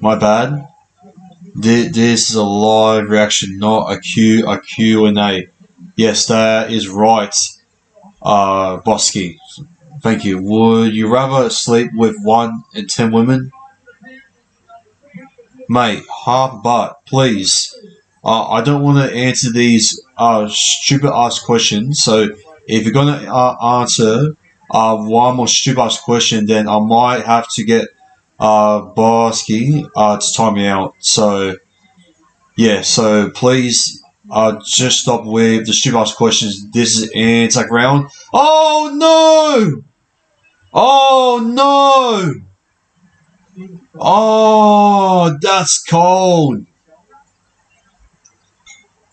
My bad. This is a live reaction, not a Q&A. Yes, that is right, Bosky. Thank you. Would you rather sleep with 1 in 10 women? Mate, half butt, please. I don't want to answer these stupid ass questions. So if you're gonna answer one more stupid ass question, then I might have to get Bosky to time me out. So yeah, so please just stop with the stupid ass questions. This is anti round. Oh no! Oh no! Oh, that's cold.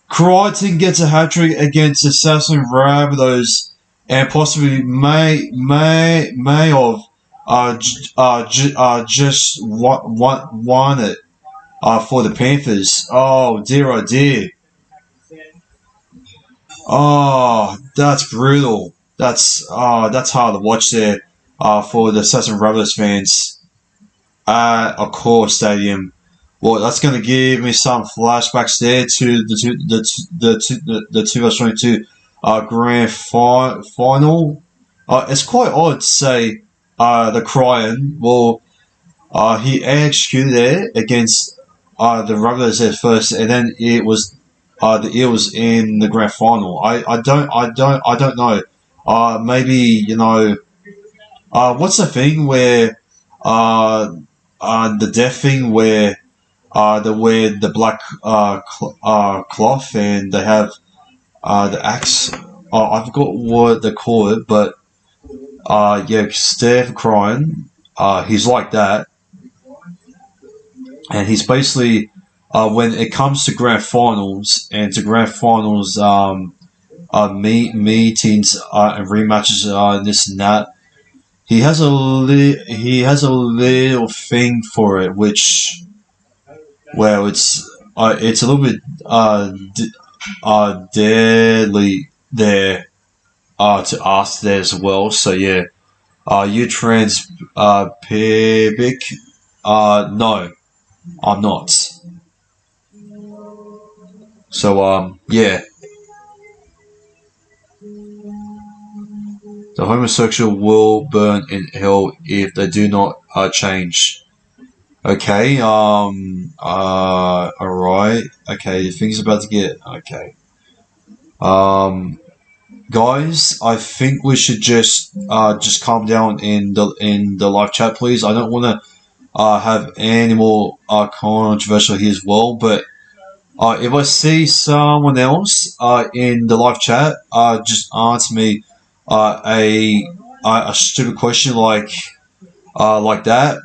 Crichton gets a hat trick against the Assassin Rabbitohs, and possibly may have just won it for the Panthers. Oh dear. Oh, that's brutal. That's hard to watch there for the Assassin Rabbitohs fans at a core stadium. Well, that's going to give me some flashbacks there to the 2022 grand final. It's quite odd to say the Cryan. Well, he executed there against the Rabbitohs at first, and then it was the Eels in the grand final. I don't know. maybe what's the thing where the death thing where they wear the black cloth and they have the axe. I forgot what they call it, but yeah, Steph crying. He's like that, and he's basically when it comes to grand finals and to grand finals meetings and rematches and this and that. He has a little thing for it, which it's a little bit deadly there to us there as well. So yeah, you trans pick? No, I'm not. So yeah. The homosexual will burn in hell if they do not change. Okay, alright. Okay, the thing's about to get okay. Guys, I think we should just calm down in the live chat, please. I don't want to have any more controversial here as well, but if I see someone else in the live chat, just answer me a stupid question like that.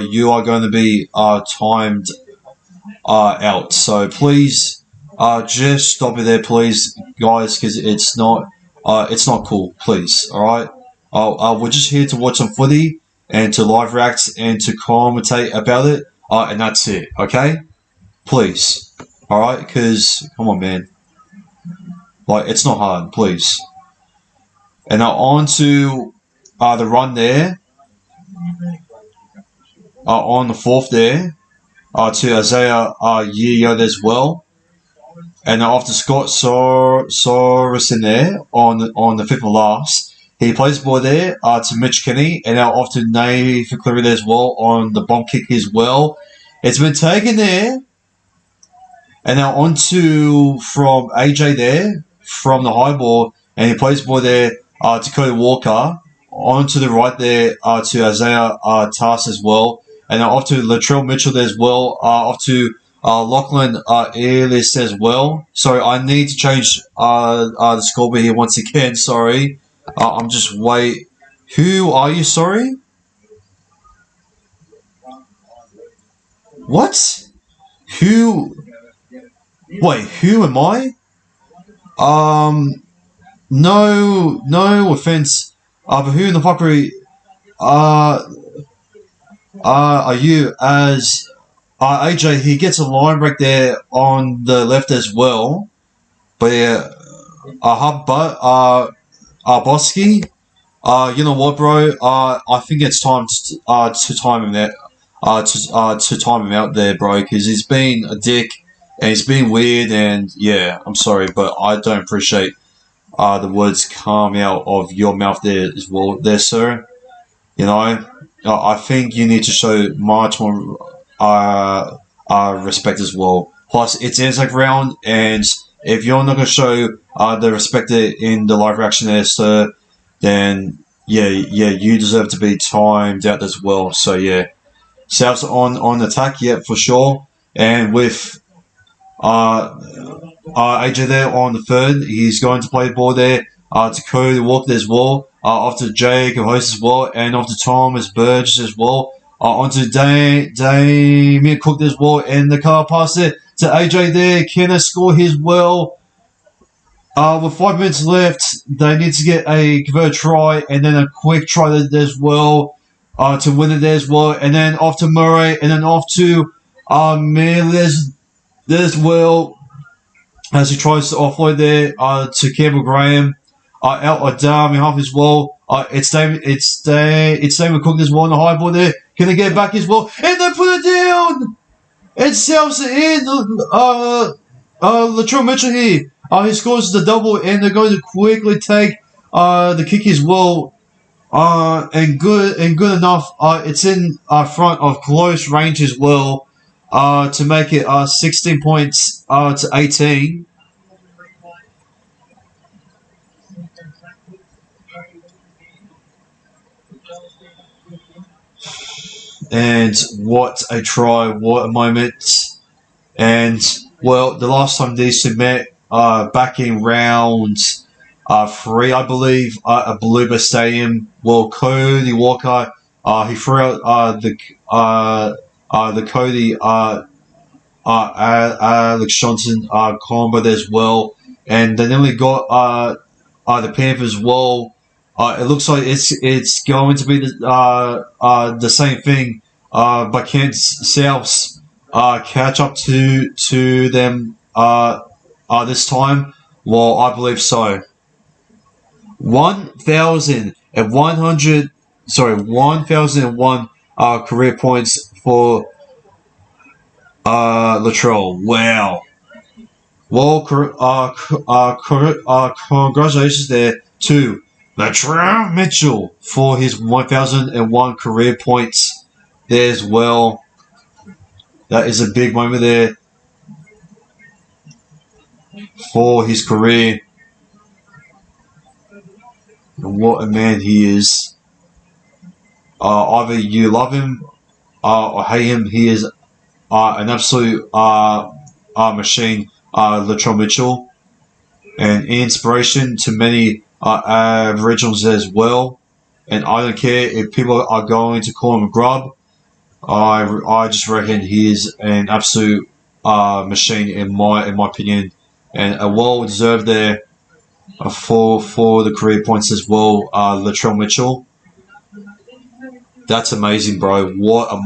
You are going to be timed out. So please, just stop it there, please, guys, because it's not cool. Please, all right. We're just here to watch some footy and to live react and to commentate about it, and that's it. Okay, please, all right. Because come on, man. Like it's not hard, please. And now on to the run there. On the fourth there. To Isaiah Yeo as well. And after Scott Soros in there on the fifth and last. He plays the ball there to Mitch Kenny. And now off to Nathan Cleary there as well on the bomb kick as well. It's been taken there. And now on to from AJ there from the high ball. And he plays the ball there to Cody Walker. On to the right there to Isaiah Tass as well. And now off to Latrell Mitchell there as well. Off to Lachlan Ellis as well. Sorry, I need to change the scoreboard here once again. Sorry. I'm just wait. Who are you? Sorry? What? Who? Wait, who am I? No offense. But who in the fuckery are you as AJ? He gets a line break there on the left as well. But yeah, Bosky, you know what, bro? I think it's time to time him there. To time him out there, bro, because he's been a dick and he's been weird. And yeah, I'm sorry, but I don't appreciate the words come out of your mouth there as well, there, sir. You know, I think you need to show much more respect as well. Plus, it's Anzac round, and if you're not going to show the respect in the live reaction there, sir, then yeah, you deserve to be timed out as well. So yeah, South's on attack, yeah, for sure, and with AJ there on the third, he's going to play the ball there to Cody Walker as well, off to Jake Host as well, and off to Thomas Burgess as well, onto Damien Cook as well, and the car pass there to AJ there. Can they score his well? With 5 minutes left, they need to get a converted try and then a quick try there as well to win it there as well, and then off to Murray, and then off to Miles there as well as he tries to offload there to Campbell Graham. Out Darby half as well. It's Damon Cook as well on the high ball there. Can they get it back as well? And they put it down! It sells it in. Latrell Mitchell here. He scores the double, and they're going to quickly take the kick as well. And good enough. It's in front of close range as well to make it 16 points to 18. And what a try, what a moment. And, well, the last time these two met, back in round 3, I believe, at Blue Bay Stadium, well, Cody Walker, he threw out the Cody Alex Johnson combo there as well. And they nearly got the Panthers as well. It looks like it's going to be the same thing, but can Souths catch up to them this time? Well, I believe so. 1,101 career points for Latrell. Wow. Well, congratulations there to Latrell Mitchell for his 1,001 career points there as well. That is a big moment there for his career. And what a man he is. Either you love him or hate him. He is an absolute machine, Latrell Mitchell. And inspiration to many Aboriginals as well. And I don't care if people are going to call him a grub. I just reckon he is an absolute machine in my opinion, and a well deserved there for the career points as well. Latrell Mitchell, that's amazing, bro. What a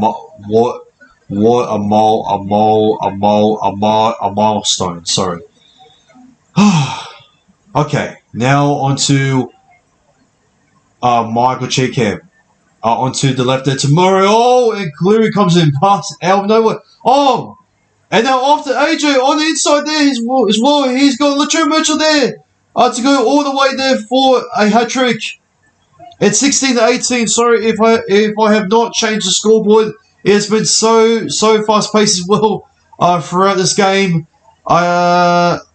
milestone. Sorry. Okay, now on to Michael Cheekham. Onto the left there tomorrow. Oh, and Cleary comes in past out of nowhere. Oh, and now after AJ on the inside there as well, he's got Latrell Mitchell there to go all the way there for a hat trick. It's 16-18. Sorry if I have not changed the scoreboard. It's been so fast paced as well throughout this game. Souths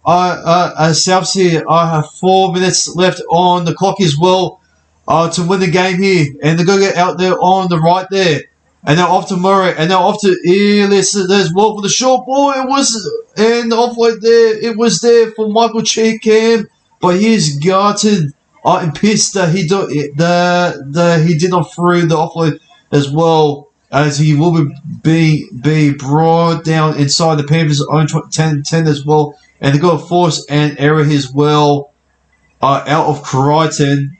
here. I have 4 minutes left on the clock as well. To win the game here, and they're going to get out there on the right there, and now off to Murray, and now off to Ellis. There's well for the short ball. It was, and the offload there. It was there for Michael Cheekham, but he's gutted and pissed that he did not through the offload as well, as he will be brought down inside the Panthers' own 10 as well, and they're going to force an error as well out of Crichton.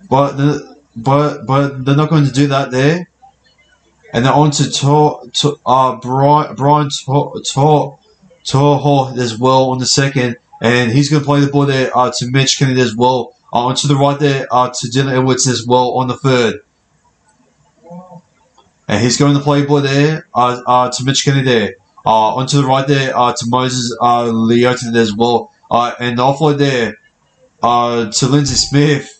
But they're not going to do that there. And then on to Brian Torhall as well on the second. And he's going to play the ball there to Mitch Kennedy as well. Onto the right there to Dylan Edwards as well on the third. And he's going to play the ball there to Mitch Kennedy there. Onto the right there to Moses Leotin as well. And the offload there to Lindsay Smith.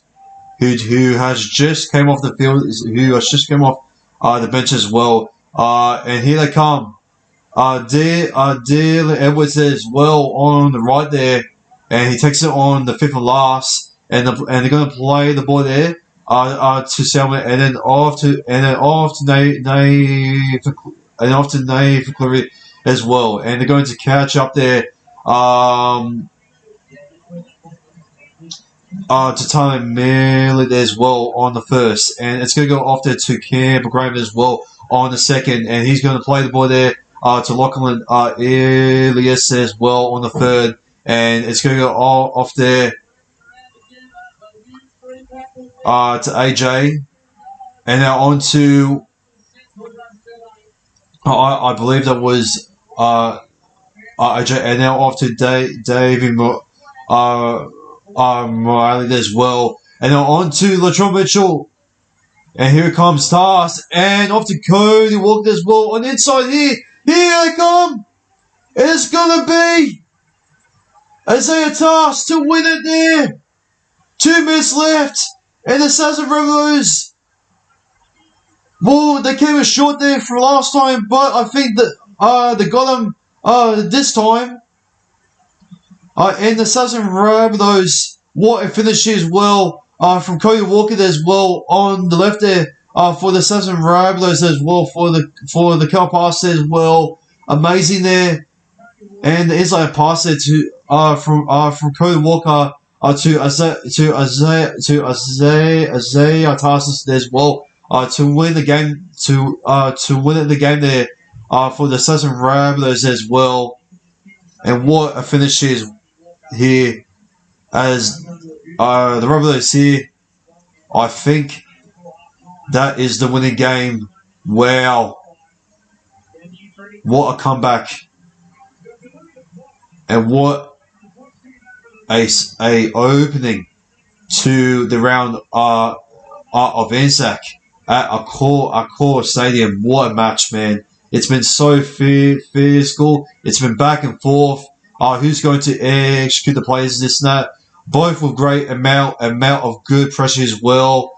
Who has just came off the field, who has just come off the bench as well. And here they come. Dylan Edwards as well on the right there. And he takes it on the fifth and last. And they're going to play the ball there to Selma. And then off to Nave Cleary as well. And they're going to catch up there. To Tyler Merlin as well on the first, and it's going to go off there to Campbell Graham as well on the second, and he's going to play the ball there to Lachlan Elias as well on the third, and it's going to go off there to AJ, and now on to I believe that was AJ, and now off to David Morley as well. And now on to Latrell Mitchell. And here comes Tass. And off to Cody Walker as well. On the inside here. Here they come. It's going to be Isaiah Tass to win it there. 2 minutes left. And the Souths Rabbitohs. Well, they came a short there for last time. But I think that they got them this time. And the Souths Rabbitohs, what a finish as well from Cody Walker as well on the left there. For the Southern Rabbitohs as well for the car pass as well. Amazing there. And the inside pass there to from Cody Walker to Isaiah Tarsus as well to win the game to win the game there for the Southern Rabbitohs as well. And what a finish is here as the Rabbitohs here. I think that is the winning game. Wow. What a comeback. And what a opening to the round of Anzac at a core stadium. What a match, man. It's been so physical. It's been back and forth. Who's going to execute the plays, this and that. Both with great amount of good pressure as well.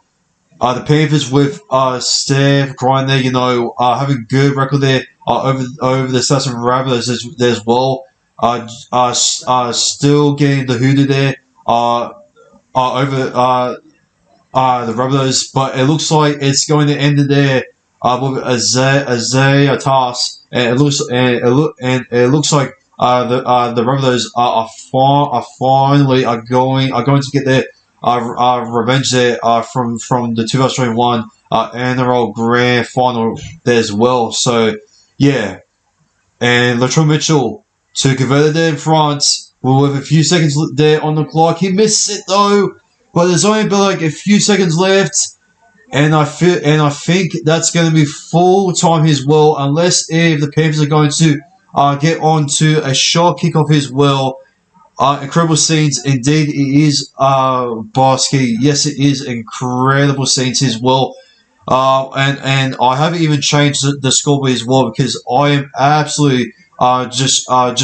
The Panthers with Steph Grind there, having good record there over the Southern Rabbitohs as well. Still getting the hoodoo there over the Rabbitohs, but it looks like it's going to end there with a task, and it looks like the Rabbitohs are finally going to get their revenge there from the 2021 NRL Grand Final there as well. So yeah, and Latrell Mitchell to convert it there in front with a few seconds there on the clock. He missed it though, but there's only been like a few seconds left, and I think that's going to be full time as well, unless if the Panthers are going to get on to a short kickoff as well. Incredible scenes indeed. It is Bosky. Yes, it is incredible scenes as well. And I haven't even changed the scoreboard as well because I am absolutely just running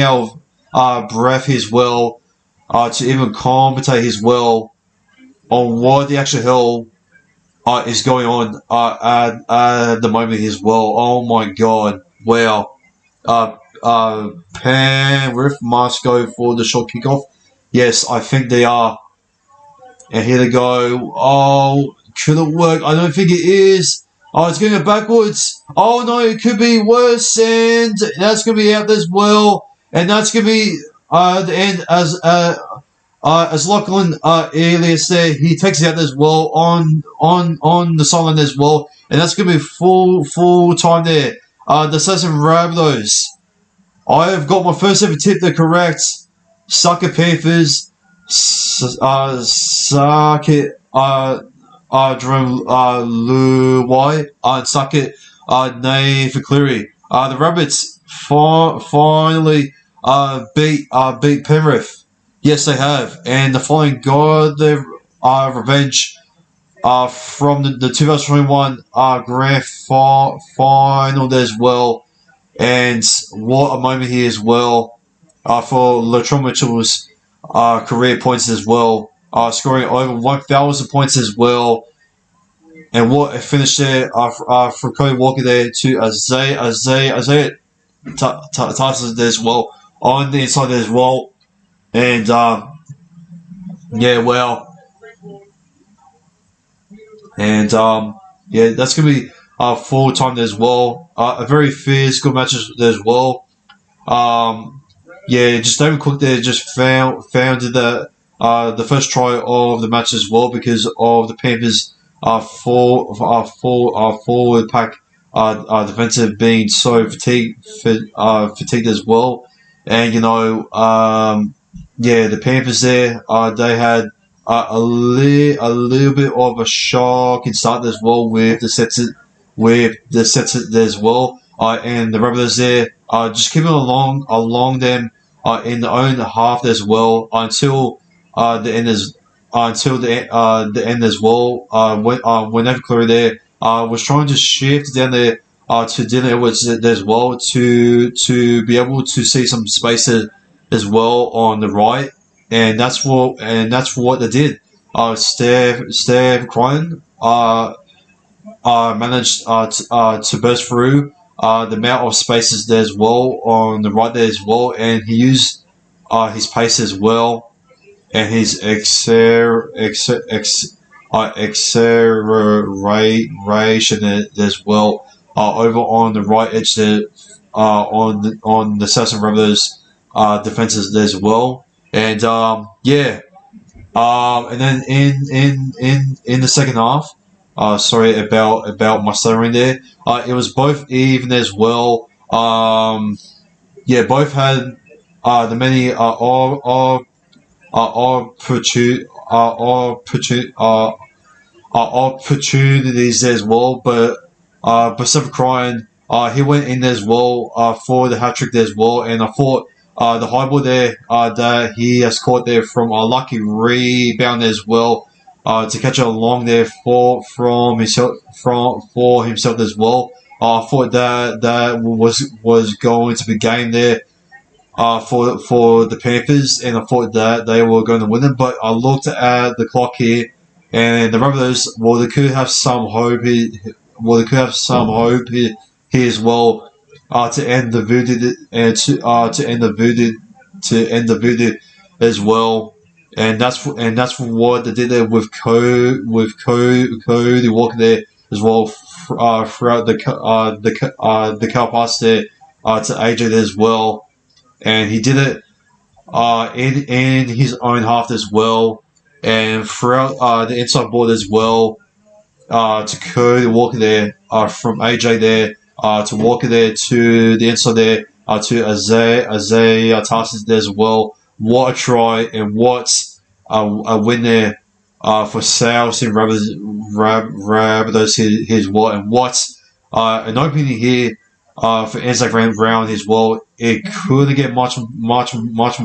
out of breath as well to even commentate as well on what the actual hell is going on at the moment as well. Oh my god! Wow. Penrith must go for the short kickoff. Yes, I think they are. And here they go. Oh, could it work? I don't think it is. Oh, it's going backwards. Oh no, it could be worse, and that's going to be out as well. And that's going to be the end as Lachlan Elias there. He takes it out as well on the sideline as well, and that's going to be full time there. The Southern Rabbitohs. I have got my first ever tip there correct. Suck it, Panthers. Suck it, Jerome Luai. And suck it, Nathan Cleary. The Rabbits finally beat Penrith. Yes, they have. And the following got their revenge from the 2021 Grand Final as well. And what a moment here as well for Latrell Mitchell's career points as well, scoring over 1,000 points as well. And what a finish there for Cody Walker there to Isaiah Tyson there as well on the inside there as well. And yeah, well, and yeah, that's gonna be full time as well. A very physical match as well. Yeah, just David Cook there just found the first try of the match as well because of the Panthers forward pack defensive being so fatigued as well. And yeah, the Panthers there they had a little bit of a shocking start as well with the sets as well. And the Rabbitohs there just keeping along them in their own half as well until the end as well. When Nathan Cleary there was trying to shift down there to Dylan Edwards as well to be able to see some space as well on the right, and that's what they did. Steph Cryan managed to burst through the amount of spaces there as well on the right there as well, and he used his pace as well. and his acceleration as well over on the right edge there, on the Southern Rabbitohs defenses as well. And and then in the second half, sorry about my stuttering there. It was both even as well. Both had the many opportunities as well, but Pacific Ryan, he went in as well for the hat trick as well, and I thought the high ball there that he has caught there from a lucky rebound as well to catch it along there for himself as well. I thought that was going to be game there for the Panthers, and I thought that they were going to win it. But I looked at the clock here, and the Rabbitohs, well, they could have some hope. Here as well to end the voodoo and to end the voodoo as well. And that's what they did there with Cody Walker there as well throughout the car pass there to AJ there as well, and he did it in his own half as well, and throughout the inside board as well to Cody Walker there from AJ there to Walker there to the inside there to Isaiah Tarsis there as well. What a try and what a win there for South and Rabbitohs here as well, and what an opening here for Isaac Brown as well. It couldn't get much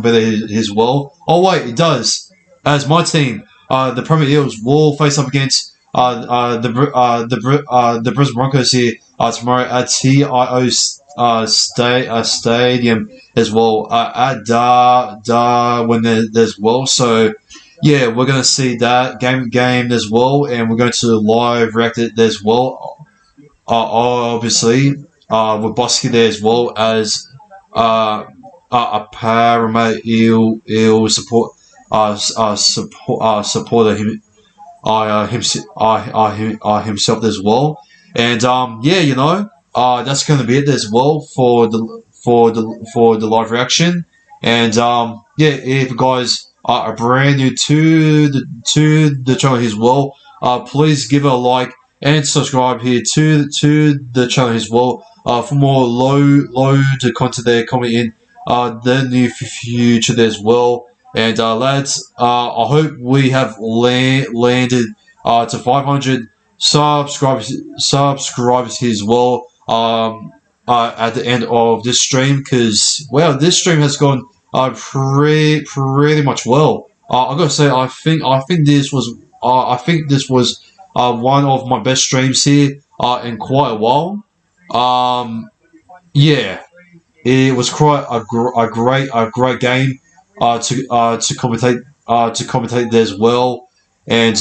better as well. Oh wait, it does. As my team, the Premier Eels will face up against the Brisbane Broncos here tomorrow at TIO Stadium as well at Darwin as well. So yeah, we're going to see that game as well, and we're going to live react it as well. Obviously, with Bosky there as well as a Parramatta Eel supporter himself as well. And that's going to be it as well for the live reaction. And if you guys are brand new to the channel as well, please give it a like and subscribe here to the channel as well for more loads of content there coming in the near future there as well. And lads, I hope we have landed to 500 subscribers as well at the end of this stream, because this stream has gone pretty much well. I gotta say, I think this was one of my best streams here in quite a while. It was quite a great game to commentate there as well, and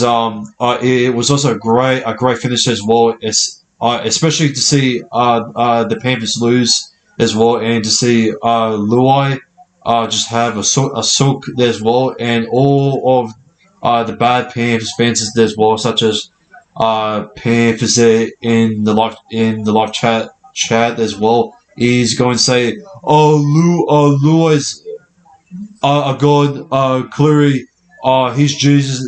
it was also a great finish as well. Especially to see the Panthers lose as well, and to see Luai just have a soak there as well, and all of the bad Panthers fans there as well, such as Panthers there in the live chat as well, is going to say, Luai's a god, Cleary, he's Jesus,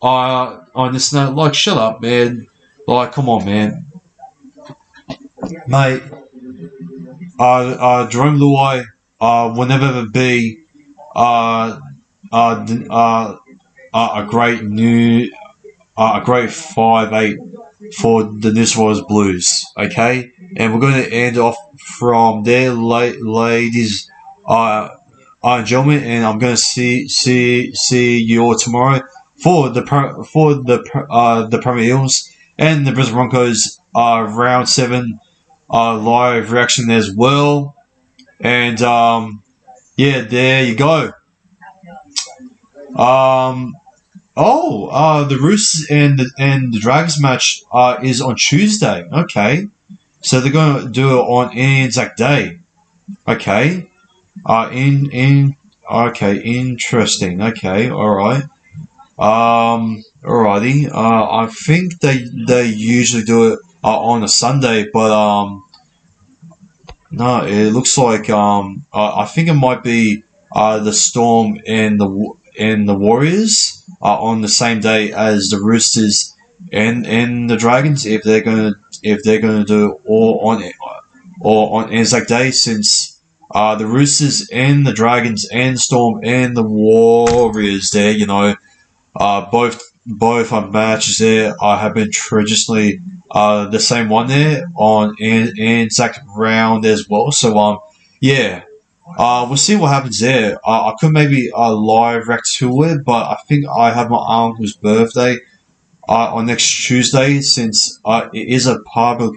on this and that. Like, shut up, man. Like, come on, man. Mate, Jerome Luai will never be a great 5'8" for the New South Wales Blues. Okay, and we're going to end off from there, ladies and gentlemen, and I'm going to see you all tomorrow for the Premier Eels and the Brisbane Broncos round 7 live reaction as well. And there you go. The Roosters and the Dragons match is on Tuesday. Okay, so they're going to do it on Anzac Day. Okay, Okay, interesting. Okay, all right. Alrighty. I think they usually do it on a Sunday, but no, it looks like I think it might be the Storm and the Warriors on the same day as the Roosters and the Dragons if they're gonna do it all on Anzac Day, since the Roosters and the Dragons and Storm and the Warriors there, both matches there have been traditionally the same one there on Anzac round as well. So yeah, we'll see what happens there. I could maybe live react to it, but I think I have my uncle's birthday on next Tuesday, since it is a public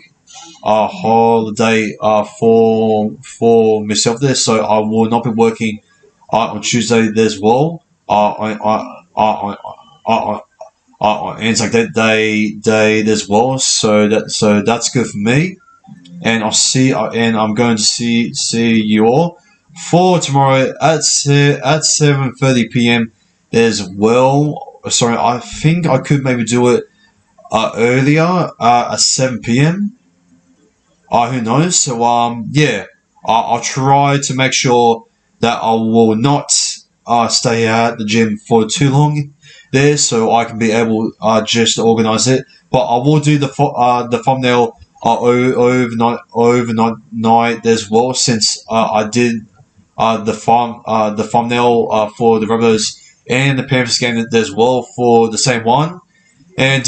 holiday for myself there. So I will not be working on Tuesday as well. On Anzac Day as well. So that's good for me. And I'm going to see you all for tomorrow at 7:30 p.m. as well. Sorry, I think I could maybe do it earlier at 7 p.m. Who knows? So yeah, I'll try to make sure that I will not stay at the gym for too long there, so I can be able just to organize it. But I will do the thumbnail overnight as well, since I did the thumbnail for the Rabbitohs and the Panthers game as well for the same one. And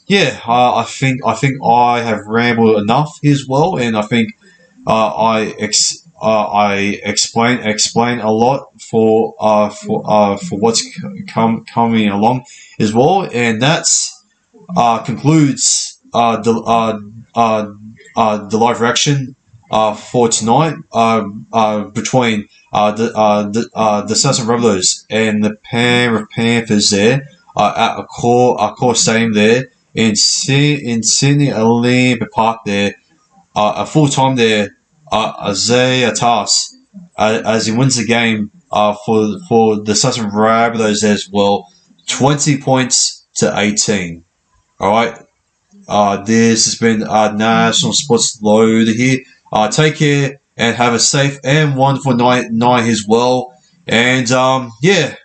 yeah, I think I have rambled enough as well, and I think I explain a lot for what's coming along as well, and that's concludes the live reaction for tonight between the Southern Rabbitohs and the Penrith Panthers there at a core stadium there in Sydney Olympic Park there. A full time there, Isaiah Tass as he wins the game for the Southern Rabbitohs as well, 20 points to 18. All right. This has been National Sports Loader here. Take care and have a safe and wonderful night as well. And yeah.